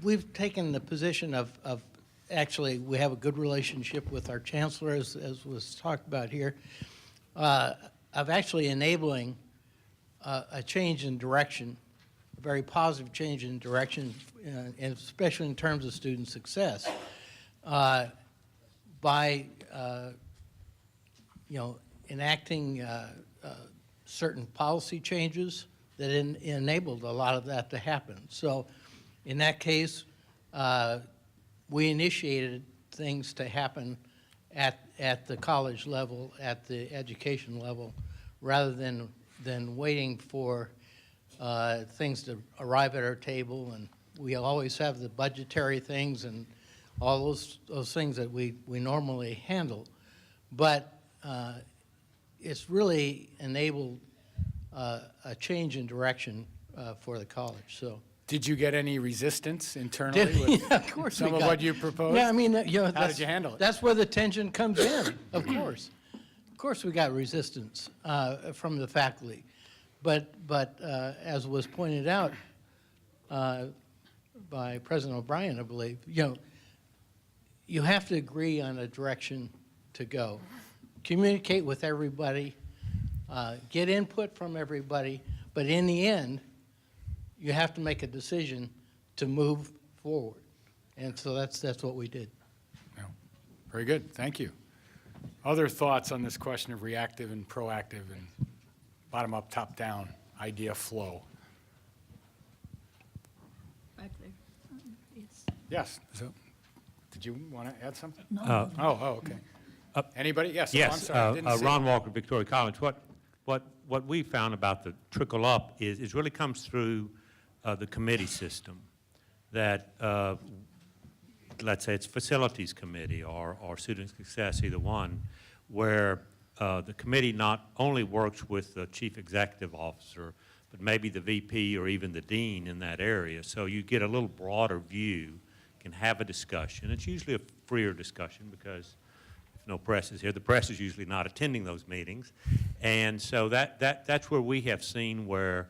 we've taken the position of actually, we have a good relationship with our chancellor, as was talked about here, of actually enabling a change in direction, a very positive change in direction, and especially in terms of student success, by enacting certain policy changes that enabled a lot of that to happen. So, in that case, we initiated things to happen at the college level, at the education level, rather than waiting for things to arrive at our table. And we always have the budgetary things and all those things that we normally handle. But it's really enabled a change in direction for the college. So. Did you get any resistance internally with Yeah, of course some of what you proposed? Yeah, I mean, How did you handle it? That's where the tension comes in, of course. Of course we got resistance from the faculty. But as was pointed out by President O'Brien, I believe, you have to agree on a direction to go. Communicate with everybody, get input from everybody, but in the end, you have to make a decision to move forward. And so that's what we did. No. Very good, thank you. Other thoughts on this question of reactive and proactive and bottom-up, top-down idea flow? Back there. Yes. Yes, so, did you want to add something? No. Oh, okay. Anybody? Yes, oh, I'm Yes, sorry, I didn't see. Ron Walker, Victoria College. What we found about the trickle up is it really comes through the committee system. That let's say it's facilities committee or student success, either one, where the committee not only works with the chief executive officer, but maybe the VP or even the dean in that area. So you get a little broader view, can have a discussion. It's usually a freer discussion because if no press is here, the press is usually not attending those meetings. And so that's where we have seen where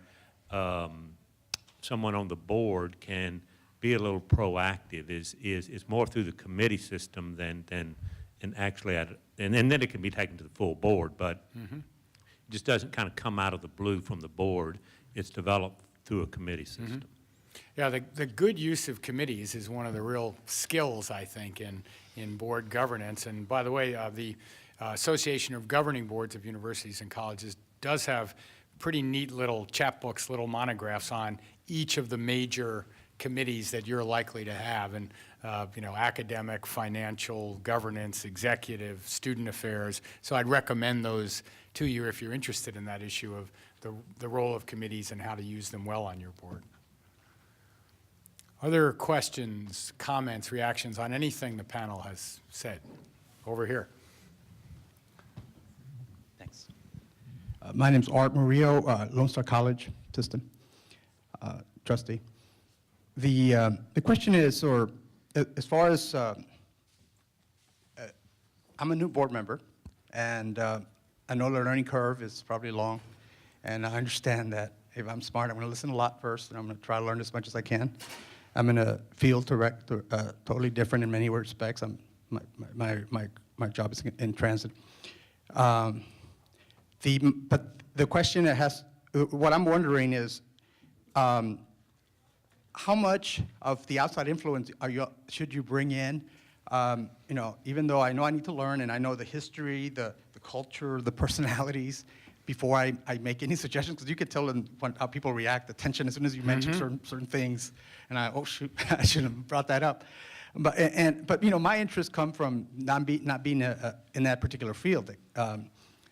someone on the board can be a little proactive is more through the committee system than and actually and then it can be taken to the full board, but it just doesn't kind of come out of the blue from the board. It's developed through a committee system. Yeah, the good use of committees is one of the real skills, I think, in board governance. And by the way, the Association of Governing Boards of Universities and Colleges does have pretty neat little chapbooks, little monographs on each of the major committees that you're likely to have, and academic, financial, governance, executive, student affairs. So I'd recommend those to you if you're interested in that issue of the role of committees and how to use them well on your board. Other questions, comments, reactions on anything the panel has said? Over here. Thanks. My name's Art Murillo, Lone Star College assistant, trustee. The question is, or as far as, I'm a new board member, and I know the learning curve is probably long, and I understand that if I'm smart, I'm going to listen a lot first, and I'm going to try to learn as much as I can. I'm in a field totally different in many respects. My job is in transit. But the question that what I'm wondering is, how much of the outside influence should you bring in? Even though I know I need to learn and I know the history, the culture, the personalities, before I make any suggestions, because you could tell how people react, the tension as soon as you mention certain things, and oh shoot, I should have brought that up. But my interests come from not being in that particular field.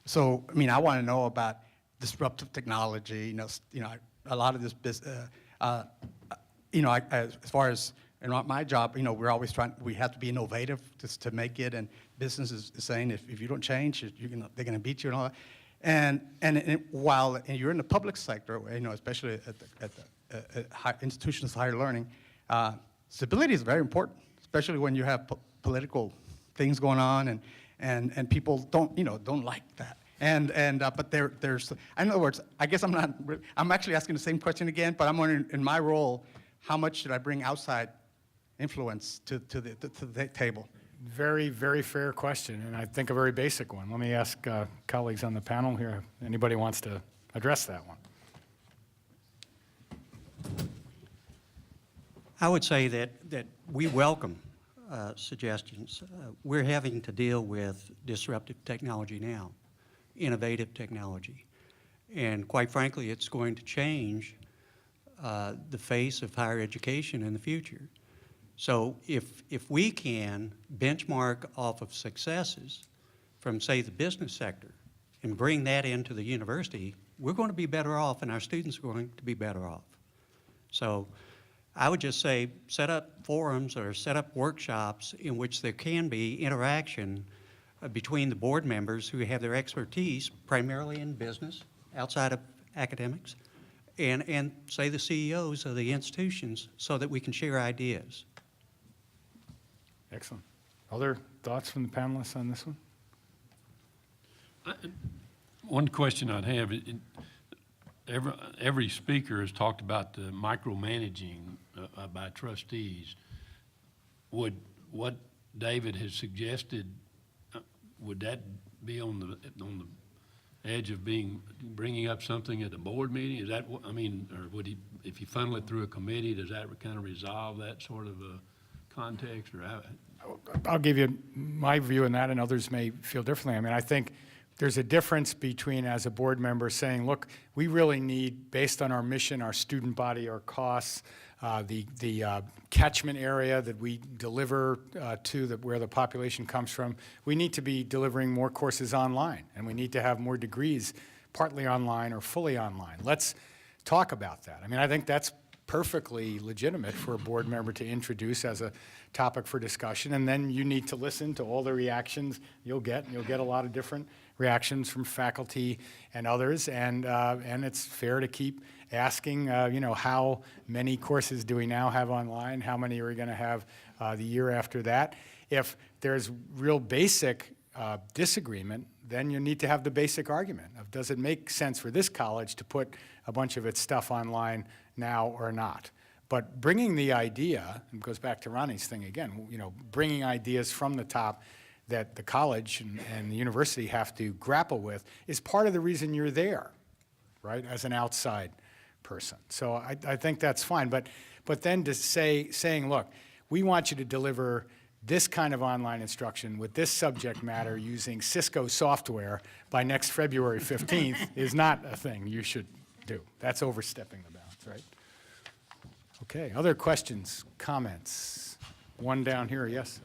So I want to know about disruptive technology. A lot of this business. As far as my job, we're always we have to be innovative just to make it, and business is saying if you don't change, they're going to beat you and all that. And while you're in the public sector, especially at the institutions of higher learning, stability is very important, especially when you have political things going on, and people don't like that. But there's, in other words, I guess I'm actually asking the same question again, but I'm wondering, in my role, how much should I bring outside influence to the table? Very, very fair question, and I think a very basic one. Let me ask colleagues on the panel here, anybody wants to address that one? I would say that we welcome suggestions. We're having to deal with disruptive technology now, innovative technology. And quite frankly, it's going to change the face of higher education in the future. So if we can benchmark off of successes from, say, the business sector and bring that into the university, we're going to be better off and our students are going to be better off. So I would just say set up forums or set up workshops in which there can be interaction between the board members who have their expertise primarily in business, outside of academics, and say the CEOs of the institutions so that we can share ideas. Excellent. Other thoughts from the panelists on this one? One question I'd have, every speaker has talked about the micromanaging by trustees. Would what David has suggested, would that be on the edge of bringing up something at the board meeting? Is that, I mean, or would he, if you funnel it through a committee, does that kind of resolve that sort of a context, or how? I'll give you my view on that, and others may feel differently. I mean, I think there's a difference between, as a board member, saying, look, we really need, based on our mission, our student body, our costs, the catchment area that we deliver to where the population comes from, we need to be delivering more courses online, and we need to have more degrees partly online or fully online. Let's talk about that. I mean, I think that's perfectly legitimate for a board member to introduce as a topic for discussion, and then you need to listen to all the reactions you'll get, and you'll get a lot of different reactions from faculty and others, and it's fair to keep asking, you know, how many courses do we now have online? How many are we going to have the year after that? If there's real basic disagreement, then you need to have the basic argument of, does it make sense for this college to put a bunch of its stuff online now or not? But bringing the idea, and it goes back to Ronnie's thing again, you know, bringing ideas from the top that the college and the university have to grapple with is part of the reason you're there, right, as an outside person. So I think that's fine. But then to saying, look, we want you to deliver this kind of online instruction with this subject matter using Cisco software by next February 15th is not a thing you should do. That's overstepping the bounds, right? Okay, other questions, comments? One down here, yes?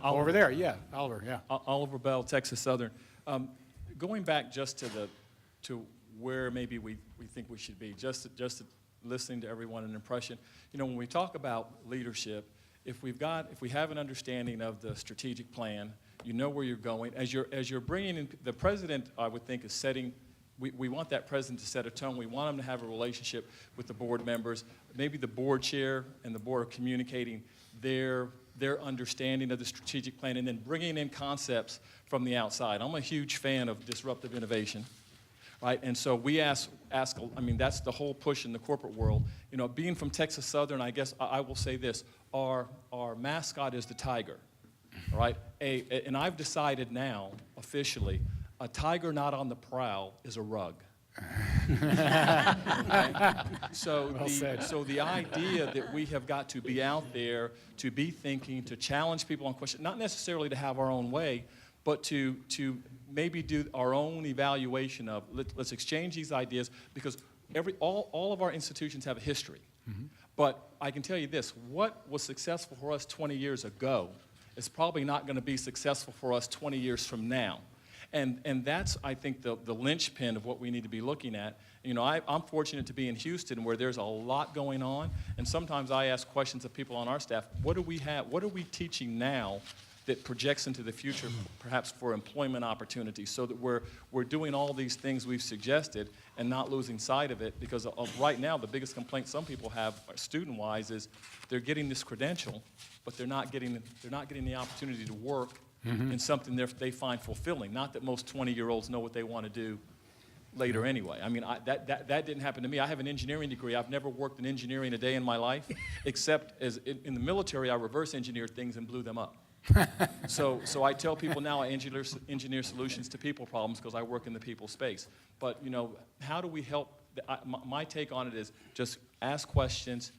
Over there, yeah, Oliver, yeah. Oliver Bell, Texas Southern. Going back just to where maybe we think we should be, just listening to everyone, an impression. You know, when we talk about leadership, if we have an understanding of the strategic plan, you know where you're going. As you're bringing in, the president, I would think, is setting. We want that president to set a tone. We want him to have a relationship with the board members. Maybe the board chair and the board are communicating their understanding of the strategic plan, and then bringing in concepts from the outside. I'm a huge fan of disruptive innovation, right? And so we ask. I mean, that's the whole push in the corporate world. You know, being from Texas Southern, I guess I will say this: our mascot is the tiger, right? And I've decided now, officially, a tiger not on the prowl is a rug. Okay? So the idea that we have got to be out there, to be thinking, to challenge people on questions, not necessarily to have our own way, but to maybe do our own evaluation of, let's exchange these ideas, because all of our institutions have a history. Mm-hmm. But I can tell you this, what was successful for us 20 years ago is probably not going to be successful for us 20 years from now. And that's, I think, the linchpin of what we need to be looking at. You know, I'm fortunate to be in Houston, where there's a lot going on, and sometimes I ask questions of people on our staff, what do we have, what are we teaching now that projects into the future, perhaps for employment opportunities, so that we're doing all these things we've suggested and not losing sight of it, because of right now, the biggest complaint some people have, student-wise, is they're getting this credential, but they're not getting the opportunity to work in something they find fulfilling. Not that most 20-year-olds know what they want to do later anyway. I mean, that didn't happen to me. I have an engineering degree. I've never worked in engineering a day in my life, except in the military, I reverse engineered things and blew them up. So I tell people now I engineer solutions to people problems because I work in the people space. But, you know, how do we help? My take on it is just ask questions,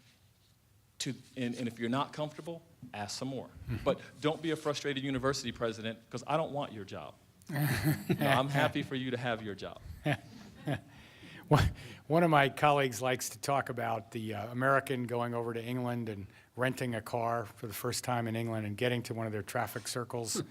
and if you're not comfortable, ask some more. But don't be a frustrated university president, because I don't want your job. No, I'm happy for you to have your job. One of my colleagues likes to talk about the American going over to England and renting a car for the first time in England and getting to one of their traffic circles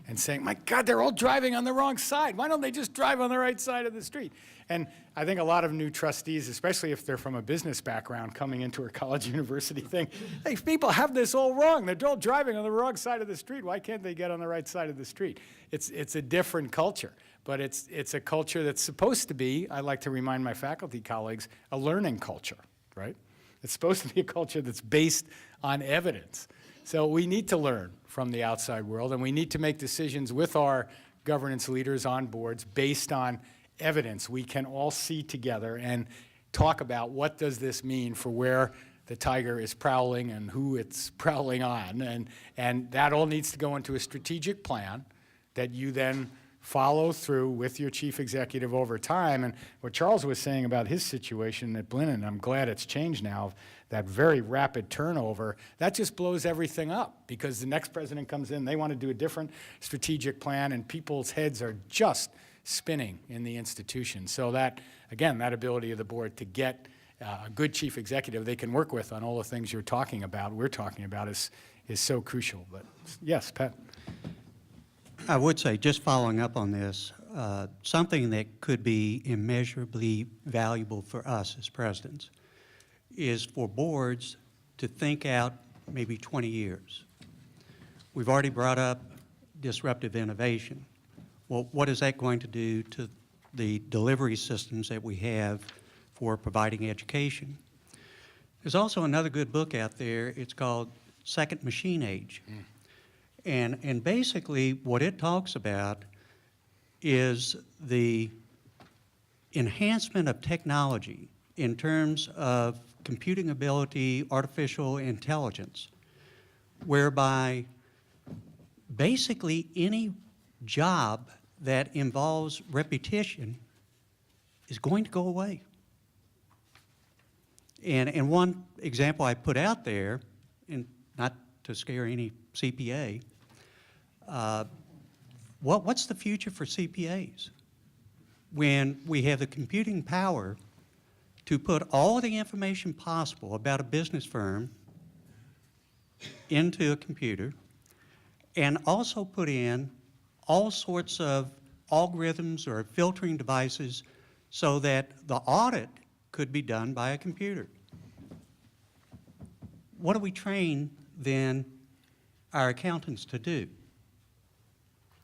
and saying, my God, they're all driving on the wrong side. Why don't they just drive on the right side of the street? And I think a lot of new trustees, especially if they're from a business background coming into a college university, think, hey, people have this all wrong. They're all driving on the wrong side of the street. Why can't they get on the right side of the street? It's a different culture, but it's a culture that's supposed to be, I like to remind my faculty colleagues, a learning culture, right? It's supposed to be a culture that's based on evidence. So we need to learn from the outside world, and we need to make decisions with our governance leaders on boards based on evidence we can all see together and talk about what does this mean for where the tiger is prowling and who it's prowling on. And that all needs to go into a strategic plan that you then follow through with your chief executive over time. And what Charles was saying about his situation at Blinnon, I'm glad it's changed now, that very rapid turnover, that just blows everything up because the next president comes in, they want to do a different strategic plan, and people's heads are just spinning in the institution. So that, again, that ability of the board to get a good chief executive they can work with on all the things we're talking about is so crucial. But yes, Pat. I would say, just following up on this, something that could be immeasurably valuable for us as presidents is for boards to think out maybe 20 years. We've already brought up disruptive innovation. Well, what is that going to do to the delivery systems that we have for providing education? There's also another good book out there. It's called Second Machine Age. And basically what it talks about is the enhancement of technology in terms of computing ability, artificial intelligence, whereby basically any job that involves repetition is going to go away. And one example I put out there, and not to scare any CPA, what's the future for CPAs? When we have the computing power to put all the information possible about a business firm into a computer, and also put in all sorts of algorithms or filtering devices so that the audit could be done by a computer. What do we train then our accountants to do?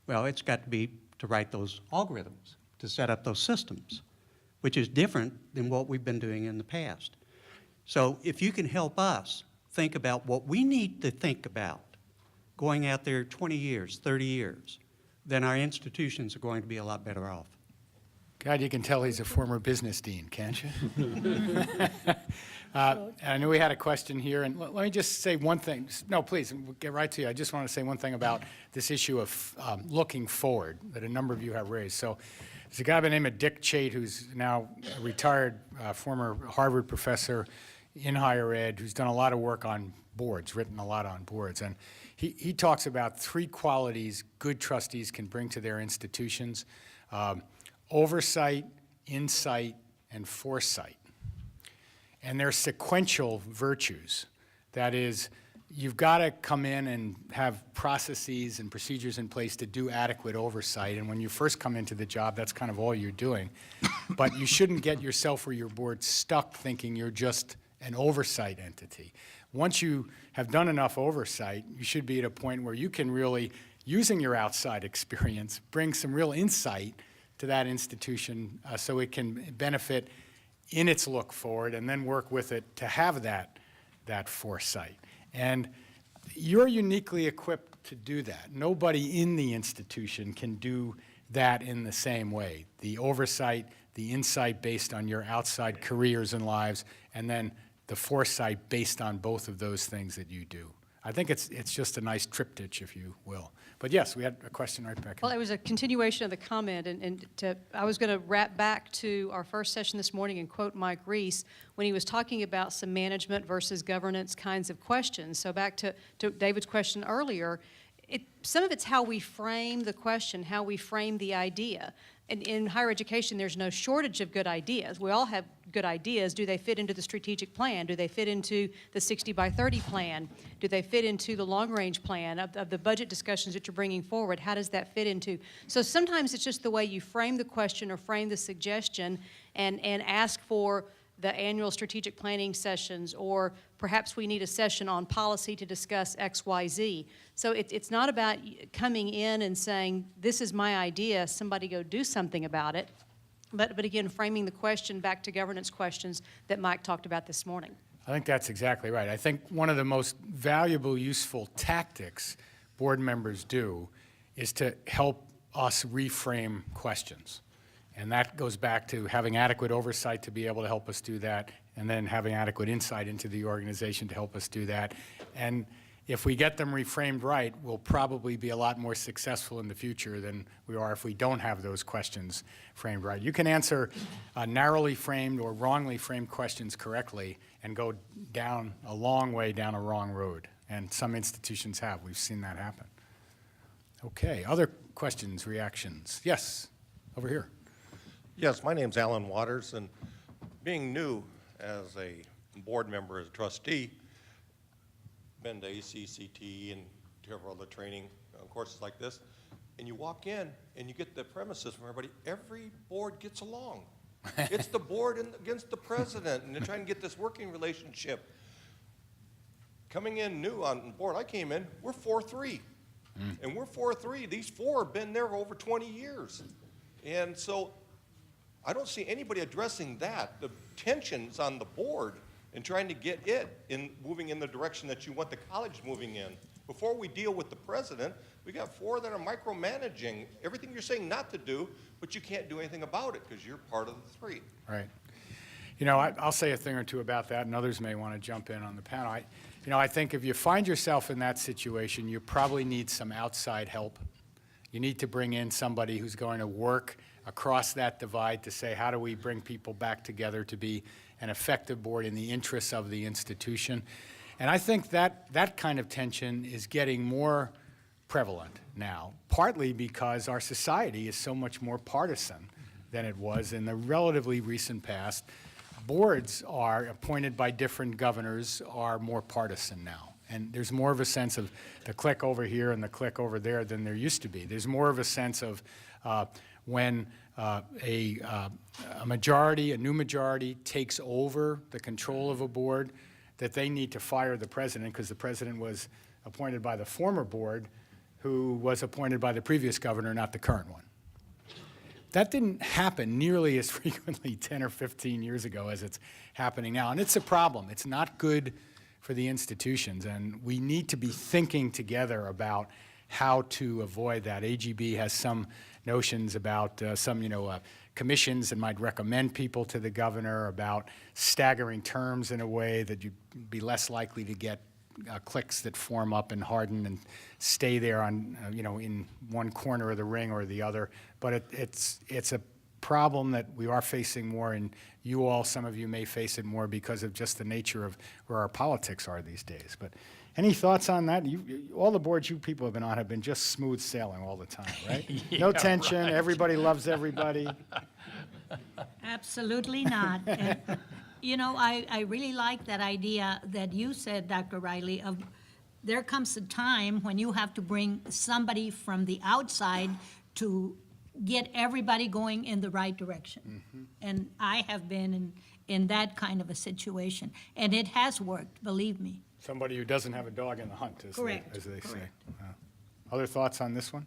Well, it's got to be to write those algorithms, to set up those systems, which is different than what we've been doing in the past. So if you can help us think about what we need to think about going out there 20 years, 30 years, then our institutions are going to be a lot better off. God, you can tell he's a former business dean, can't you? I knew we had a question here, and let me just say one thing. No, please, we'll get right to you. I just want to say one thing about this issue of looking forward that a number of you have raised. So there's a guy by the name of Dick Chait, who's now a retired former Harvard professor in higher ed, who's done a lot of work on boards, written a lot on boards. And he talks about 3 qualities good trustees can bring to their institutions: oversight, insight, and foresight. And they're sequential virtues. That is, you've got to come in and have processes and procedures in place to do adequate oversight. And when you first come into the job, that's kind of all you're doing. But you shouldn't get yourself or your board stuck thinking you're just an oversight entity. Once you have done enough oversight, you should be at a point where you can really, using your outside experience, bring some real insight to that institution so it can benefit in its look forward, and then work with it to have that foresight. And you're uniquely equipped to do that. Nobody in the institution can do that in the same way. The oversight, the insight based on your outside careers and lives, and then the foresight based on both of those things that you do. I think it's just a nice triptych, if you will. But yes, we had a question right back Well, here. it was a continuation of the comment, I was going to wrap back to our first session this morning and quote Mike Reese when he was talking about some management versus governance kinds of questions. So back to David's question earlier, some of it's how we frame the question, how we frame the idea. And in higher education, there's no shortage of good ideas. We all have good ideas. Do they fit into the strategic plan? Do they fit into the 60 by 30 plan? Do they fit into the long-range plan of the budget discussions that you're bringing forward? How does that fit into? So sometimes it's just the way you frame the question or frame the suggestion and ask for the annual strategic planning sessions, or perhaps we need a session on policy to discuss X, Y, Z. So it's not about coming in and saying, this is my idea, somebody go do something about it. But again, framing the question back to governance questions that Mike talked about this morning. I think that's exactly right. I think one of the most valuable, useful tactics board members do is to help us reframe questions. And that goes back to having adequate oversight to be able to help us do that, and then having adequate insight into the organization to help us do that. And if we get them reframed right, we'll probably be a lot more successful in the future than we are if we don't have those questions framed right. You can answer narrowly framed or wrongly framed questions correctly and go down a long way down a wrong road. And some institutions have. We've seen that happen. Okay, other questions, reactions? Yes, over here. Yes, my name's Alan Waters, and being new as a board member, as a trustee, been to ACCT and several other training courses like this, and you walk in and you get the premises from everybody, every board gets along. It's the board against the president, and they're trying to get this working relationship. Coming in new on board, I came in, we're 4-3. And we're 4-3. These four have been there over 20 years. And so I don't see anybody addressing that, the tensions on the board and trying to get it in moving in the direction that you want the college moving in. Before we deal with the president, we got four that are micromanaging everything you're saying not to do, but you can't do anything about it because you're part of the three. Right. You know, I'll say a thing or two about that, and others may want to jump in on the panel. I think if you find yourself in that situation, you probably need some outside help. You need to bring in somebody who's going to work across that divide to say, how do we bring people back together to be an effective board in the interests of the institution? And I think that kind of tension is getting more prevalent now, partly because our society is so much more partisan than it was in the relatively recent past. Boards are appointed by different governors are more partisan now. And there's more of a sense of the clique over here and the clique over there than there used to be. There's more of a sense of when a new majority takes over the control of a board, that they need to fire the president because the president was appointed by the former board who was appointed by the previous governor, not the current one. That didn't happen nearly as frequently 10 or 15 years ago as it's happening now. And it's a problem. It's not good for the institutions. And we need to be thinking together about how to avoid that. AGB has some notions about commissions that might recommend people to the governor, about staggering terms in a way that you'd be less likely to get cliques that form up and harden and stay there on, in one corner of the ring or the other. But it's a problem that we are facing more, and some of you may face it more because of just the nature of where our politics are these days. But any thoughts on that? All the boards you people have been on have been just smooth sailing all the time, right? No tension, right. Everybody loves everybody. Absolutely not. And, I really like that idea that you said, Dr. Riley, of there comes a time when you have to bring somebody from the outside to get everybody going in the right direction. Mm-hmm. And I have been in that kind of a situation. And it has worked, believe me. Somebody who doesn't have a dog in the hunt, as they say. Other thoughts on this one?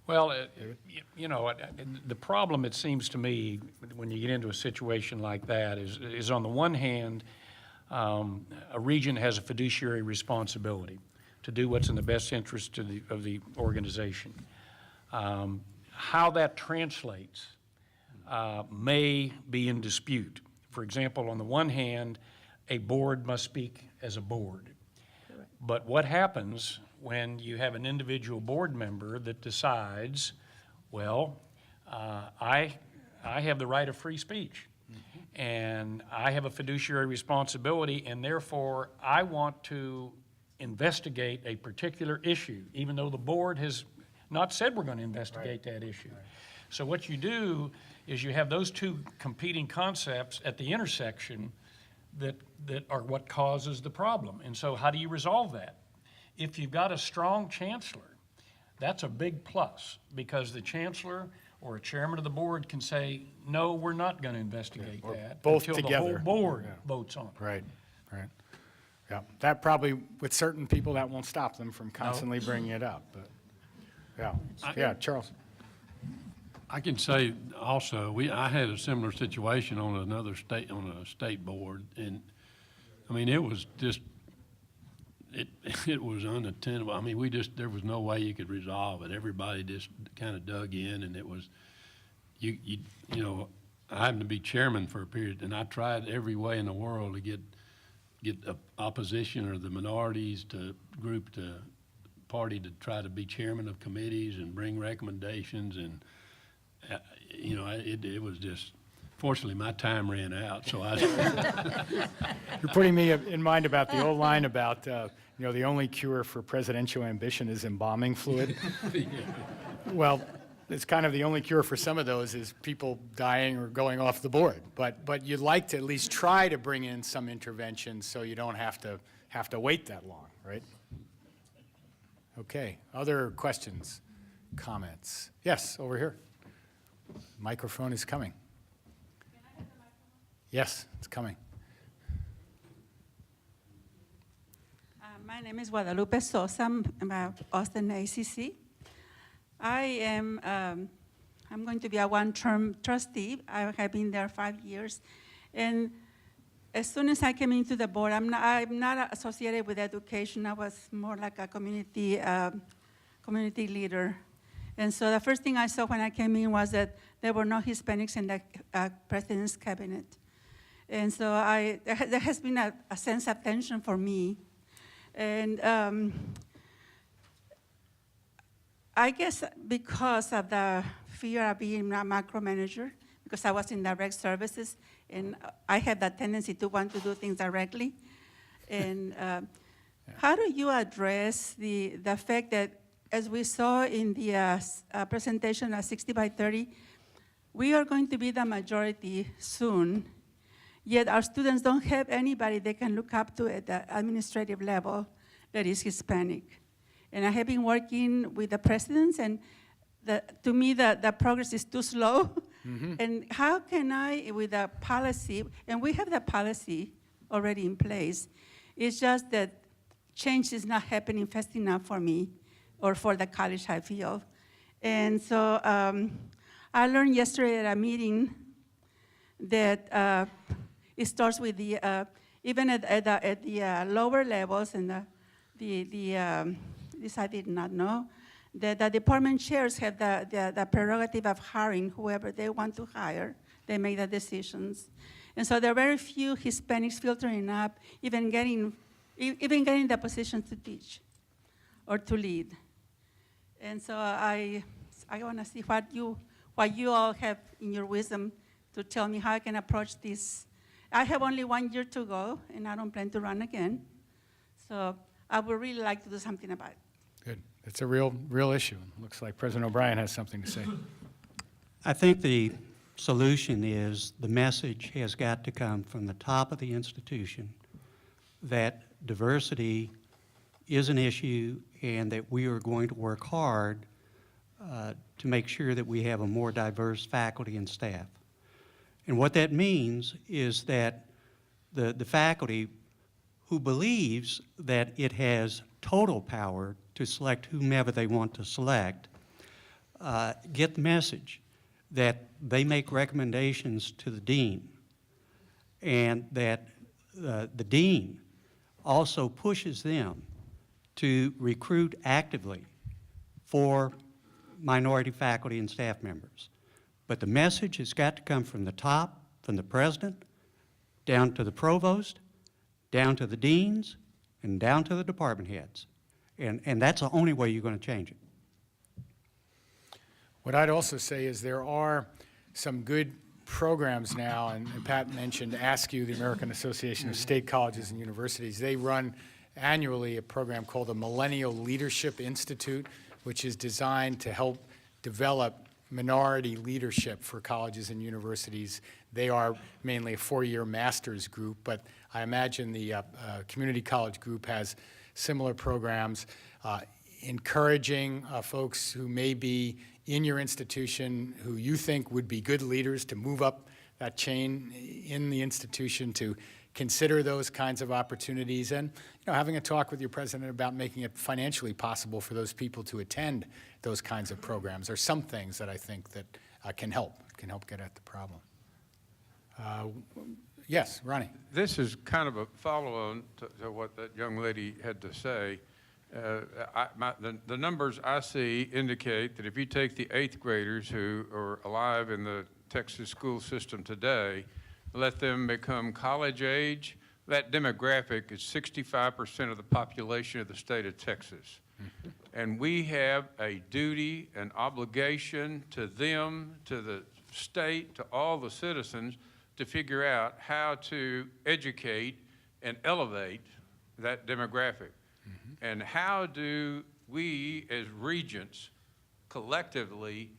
Well, the problem, it seems to me, when you get into a situation like that is on the one hand, a region has a fiduciary responsibility to do what's in the best interest of the organization. How that translates may be in dispute. For example, on the one hand, a board must speak as a board. Correct. But what happens when you have an individual board member that decides, well, I have the right of free speech, mm-hmm. and I have a fiduciary responsibility, and therefore I want to investigate a particular issue, even though the board has not said we're going to investigate that issue. Right. So what you do is you have those two competing concepts at the intersection that are what causes the problem. And so how do you resolve that? If you've got a strong chancellor, that's a big plus, because the chancellor or a chairman of the board can say, no, we're not going to investigate that both until together. The whole board votes on it. Right. Yeah, that probably, with certain people, that won't stop them from constantly bringing it up. But yeah, Charles. I can say also, I had a similar situation on a state board, and I mean, it was just, it was unattainable. I mean, there was no way you could resolve it. Everybody just kind of dug in, and it was, I happened to be chairman for a period, and I tried every way in the world to get the opposition or the minorities to group to party to try to be chairman of committees and bring recommendations, and you know, it was just, fortunately, my time ran out, so I. You're putting me in mind about the old line about, you know, the only cure for presidential ambition is embalming fluid. Well, it's kind of the only cure for some of those is people dying or going off the board. But you'd like to at least try to bring in some intervention so you don't have to wait that long, right? Okay, other questions, comments? Yes, over here. Microphone is coming. Yes, it's coming. My name is Guadalupe Sosa. I'm at Austin ACC. I'm going to be a one-term trustee. I have been there 5 years. And as soon as I came into the board, I'm not associated with education. I was more like a community leader. And so the first thing I saw when I came in was that there were no Hispanics in the president's cabinet. And so there has been a sense of tension for me. And I guess because of the fear of being a micromanager, because I was in direct services, and I have that tendency to want to do things directly. And how do you address the fact that, as we saw in the presentation of 60 by 30, we are going to be the majority soon, yet our students don't have anybody they can look up to at the administrative level that is Hispanic. And I have been working with the presidents, and to me, the progress is too slow. Mm-hmm. And how can I, with a policy, and we have the policy already in place, it's just that change is not happening fast enough for me or for the college I feel. And so I learned yesterday at a meeting that it starts with the, even at the lower levels and this I did not know, that the department chairs have the prerogative of hiring whoever they want to hire. They make the decisions. And so there are very few Hispanics filtering up, even getting the position to teach or to lead. And so I want to see what you all have in your wisdom to tell me how I can approach this. I have only 1 year to go, and I don't plan to run again. So I would really like to do something about it. Good. It's a real issue. Looks like President O'Brien has something to say. I think the solution is the message has got to come from the top of the institution that diversity is an issue and that we are going to work hard to make sure that we have a more diverse faculty and staff. And what that means is that the faculty who believes that it has total power to select whomever they want to select, get the message that they make recommendations to the dean, and that the dean also pushes them to recruit actively for minority faculty and staff members. But the message has got to come from the top, from the president, down to the provost, down to the deans, and down to the department heads. And that's the only way you're going to change it. What I'd also say is there are some good programs now, and Pat mentioned ASCU, the American Association of State Colleges and Universities. They run annually a program called the Millennial Leadership Institute, which is designed to help develop minority leadership for colleges and universities. They are mainly a 4-year master's group, but I imagine the community college group has similar programs, encouraging folks who may be in your institution who you think would be good leaders to move up that chain in the institution to consider those kinds of opportunities, and having a talk with your president about making it financially possible for those people to attend those kinds of programs are some things that I think that can help get at the problem. Yes, Ronnie. This is kind of a follow-on to what that young lady had to say. The numbers I see indicate that if you take the 8th graders who are alive in the Texas school system today, let them become college age, that demographic is 65% of the population of the state of Texas. And we have a duty, an obligation to them, to the state, to all the citizens, to figure out how to educate and elevate that demographic. And how do we as regents collectively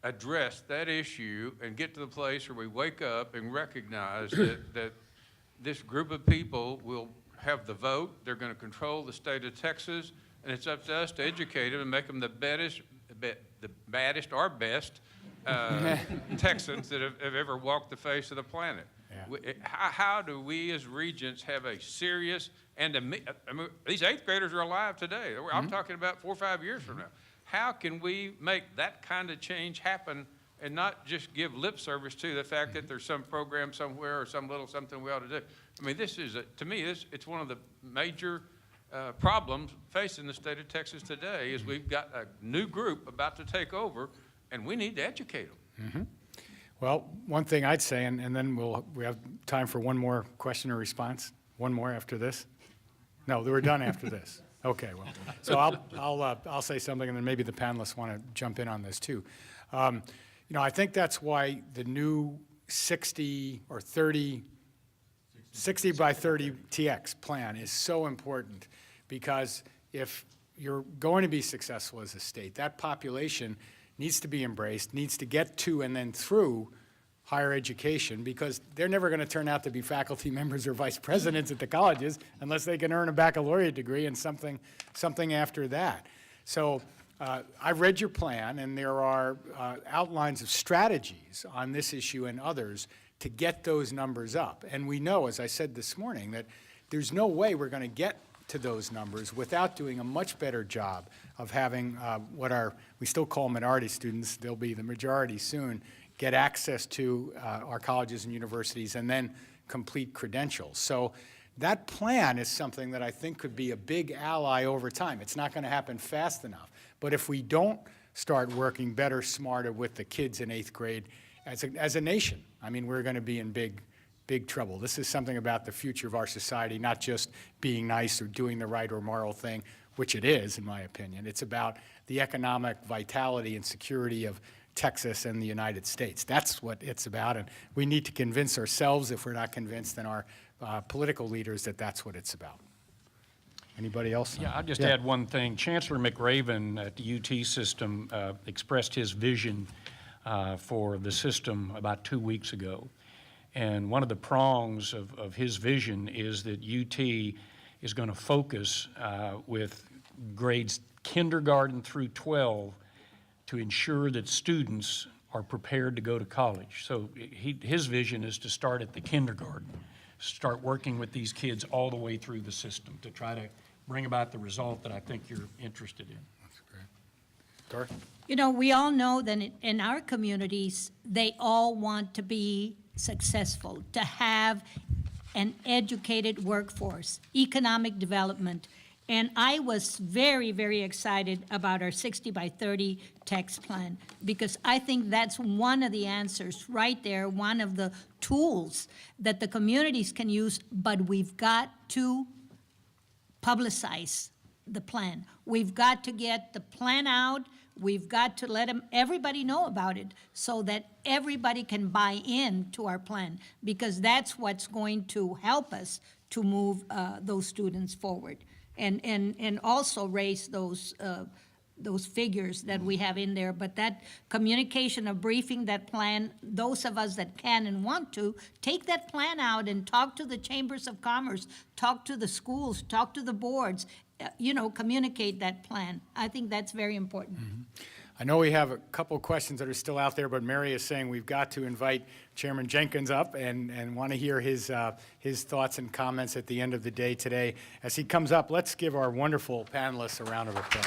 address that issue and get to the place where we wake up and recognize that this group of people will have the vote, they're going to control the state of Texas, and it's up to us to educate them and make them the baddest or best Texans that have ever walked the face of the planet. Yeah. How do we as regents have a serious, and I mean, these 8th graders are alive today. I'm talking about 4 or 5 years from now. How can we make that kind of change happen and not just give lip service to the fact that there's some program somewhere or some little something we ought to do? I mean, this is, to me, it's one of the major problems facing the state of Texas today is we've got a new group about to take over, and we need to educate them. Well, one thing I'd say, and then we have time for one more question or response. One more after this? No, we're done after this. Okay, well, so I'll say something, and then maybe the panelists want to jump in on this too. You know, I think that's why the new 60 by 30 TX plan is so important, because if you're going to be successful as a state, that population needs to be embraced, needs to get to and then through higher education, because they're never going to turn out to be faculty members or vice presidents at the colleges unless they can earn a baccalaureate degree and something after that. So I've read your plan, and there are outlines of strategies on this issue and others to get those numbers up. And we know, as I said this morning, that there's no way we're going to get to those numbers without doing a much better job of having we still call minority students, they'll be the majority soon, get access to our colleges and universities and then complete credentials. So that plan is something that I think could be a big ally over time. It's not going to happen fast enough. But if we don't start working better, smarter with the kids in 8th grade as a nation, I mean, we're going to be in big trouble. This is something about the future of our society, not just being nice or doing the right or moral thing, which it is, in my opinion. It's about the economic vitality and security of Texas and the United States. That's what it's about, and we need to convince ourselves, if we're not convinced, then our political leaders, that that's what it's about. Anybody else? Yeah, I'll just add one thing. Chancellor McRaven at the UT system expressed his vision for the system about 2 weeks ago. And one of the prongs of his vision is that UT is going to focus with grades kindergarten through 12 to ensure that students are prepared to go to college. So his vision is to start at the kindergarten, start working with these kids all the way through the system to try to bring about the result that I think you're interested in. That's great. Dorothy? You know, we all know that in our communities, they all want to be successful, to have an educated workforce, economic development. And I was very, very excited about our 60 by 30 text plan, because I think that's one of the answers right there, one of the tools that the communities can use, but we've got to publicize the plan. We've got to get the plan out. We've got to let everybody know about it so that everybody can buy in to our plan, because that's what's going to help us to move those students forward and also raise those figures that we have in there. But that communication of briefing, that plan, those of us that can and want to, take that plan out and talk to the chambers of commerce, talk to the schools, talk to the boards, communicate that plan. I think that's very important. Mm-hmm. I know we have a couple of questions that are still out there, but Mary is saying we've got to invite Chairman Jenkins up and want to hear his thoughts and comments at the end of the day today. As he comes up, let's give our wonderful panelists a round of applause.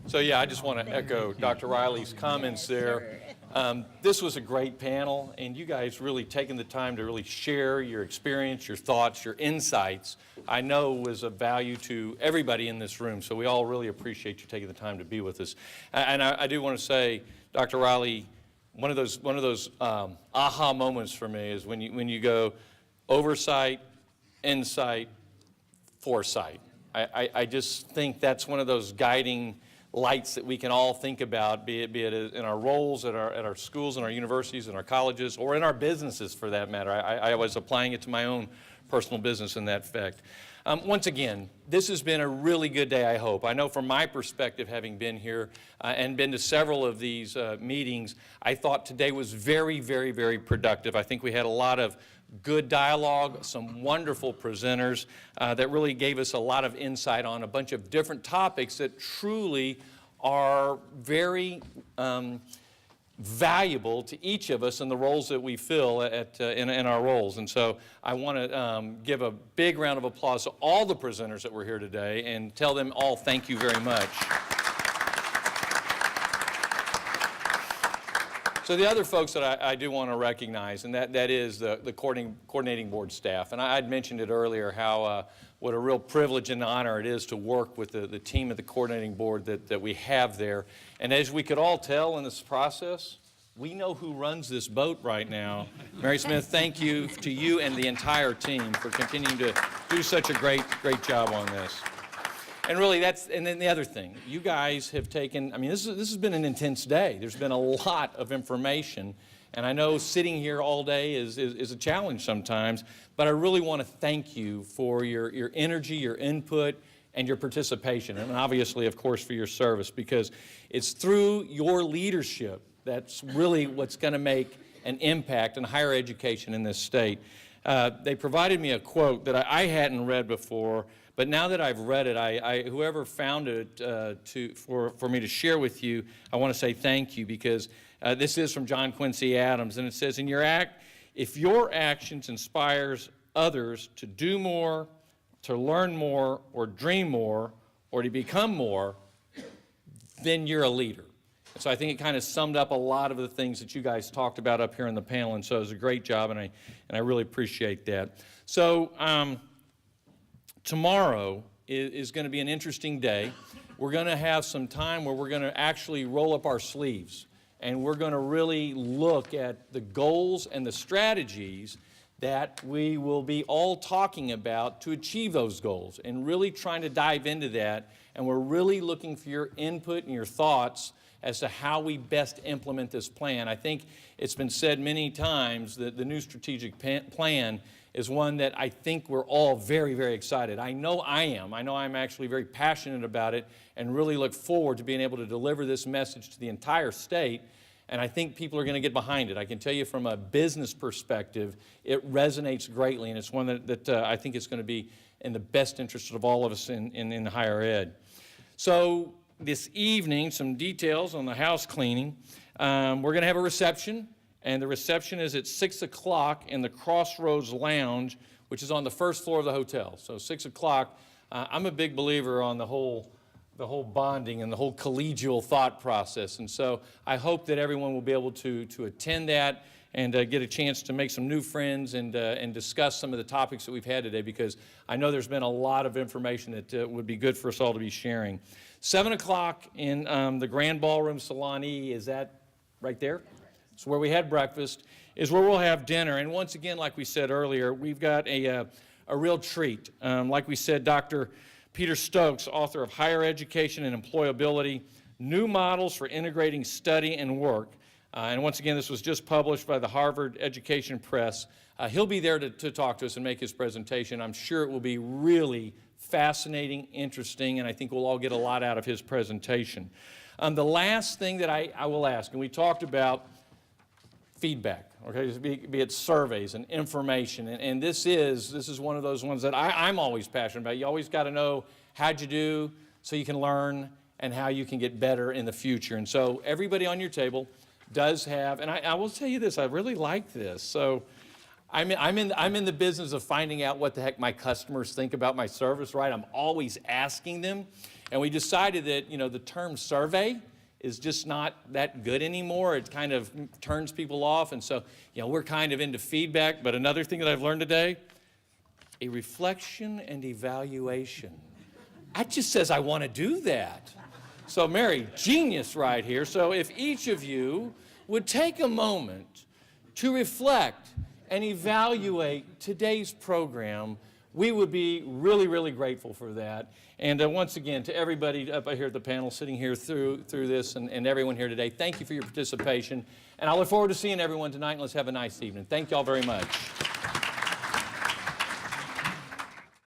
So yeah, I just want to echo Dr. Riley's comments there. This was a great panel, and you guys really taking the time to really share your experience, your thoughts, your insights, I know was of value to everybody in this room. So we all really appreciate you taking the time to be with us. And I do want to say, Dr. Riley, one of those aha moments for me is when you go oversight, insight, foresight. I just think that's one of those guiding lights that we can all think about, be it in our roles at our schools and our universities and our colleges, or in our businesses for that matter. I was applying it to my own personal business in that fact. Once again, this has been a really good day, I hope. I know from my perspective, having been here and been to several of these meetings, I thought today was very, very, very productive. I think we had a lot of good dialogue, some wonderful presenters that really gave us a lot of insight on a bunch of different topics that truly are very valuable to each of us in the roles that we fill in our roles. And so I want to give a big round of applause to all the presenters that were here today and tell them all thank you very much. So the other folks that I do want to recognize, and that is the coordinating board staff. And I'd mentioned it earlier how what a real privilege and honor it is to work with the team of the coordinating board that we have there. And as we could all tell in this process, we know who runs this boat right now. Mary Smith, thank you to you and the entire team for continuing to do such a great job on this. And really, and then the other thing, you guys have taken, I mean, this has been an intense day. There's been a lot of information, and I know sitting here all day is a challenge sometimes, but I really want to thank you for your energy, your input, and your participation, and obviously, of course, for your service, because it's through your leadership that's really what's going to make an impact in higher education in this state. They provided me a quote that I hadn't read before, but now that I've read it, whoever found it for me to share with you, I want to say thank you, because this is from John Quincy Adams, and it says, if your actions inspires others to do more, to learn more, or dream more, or to become more, then you're a leader. And so I think it kind of summed up a lot of the things that you guys talked about up here in the panel, and so it was a great job, and I really appreciate that. So tomorrow is going to be an interesting day. We're going to have some time where we're going to actually roll up our sleeves, and we're going to really look at the goals and the strategies that we will be all talking about to achieve those goals, and really trying to dive into that. And we're really looking for your input and your thoughts as to how we best implement this plan. I think it's been said many times that the new strategic plan is one that I think we're all very, very excited. I know I am. I know I'm actually very passionate about it and really look forward to being able to deliver this message to the entire state. And I think people are going to get behind it. I can tell you from a business perspective, it resonates greatly, and it's one that I think is going to be in the best interest of all of us in higher ed. So this evening, some details on the house cleaning. We're going to have a reception, and the reception is at 6 o'clock in the Crossroads Lounge, which is on the first floor of the hotel. So 6 o'clock. I'm a big believer on the whole bonding and the whole collegial thought process. And so I hope that everyone will be able to attend that and get a chance to make some new friends and discuss some of the topics that we've had today, because I know there's been a lot of information that would be good for us all to be sharing. 7 o'clock in the Grand Ballroom Salon E, is that right there? It's where we had breakfast, is where we'll have dinner. And once again, like we said earlier, we've got a real treat. Like we said, Dr. Peter Stokes, author of Higher Education and Employability, New Models for Integrating Study and Work. And once again, this was just published by the Harvard Education Press. He'll be there to talk to us and make his presentation. I'm sure it will be really fascinating, interesting, and I think we'll all get a lot out of his presentation. The last thing that I will ask, and we talked about feedback, okay, be it surveys and information, and this is one of those ones that I'm always passionate about. You always got to know how'd you do so you can learn and how you can get better in the future. And so everybody on your table does have, and I will tell you this, I really like this. So I'm in the business of finding out what the heck my customers think about my service, right? I'm always asking them, and we decided that, the term survey is just not that good anymore. It kind of turns people off, and so, we're kind of into feedback. But another thing that I've learned today, a reflection and evaluation. That just says I want to do that. So Mary, genius right here. So if each of you would take a moment to reflect and evaluate today's program, we would be really, really grateful for that. And once again, to everybody up here at the panel sitting here through this and everyone here today, thank you for your participation. And I look forward to seeing everyone tonight, and let's have a nice evening. Thank you all very much.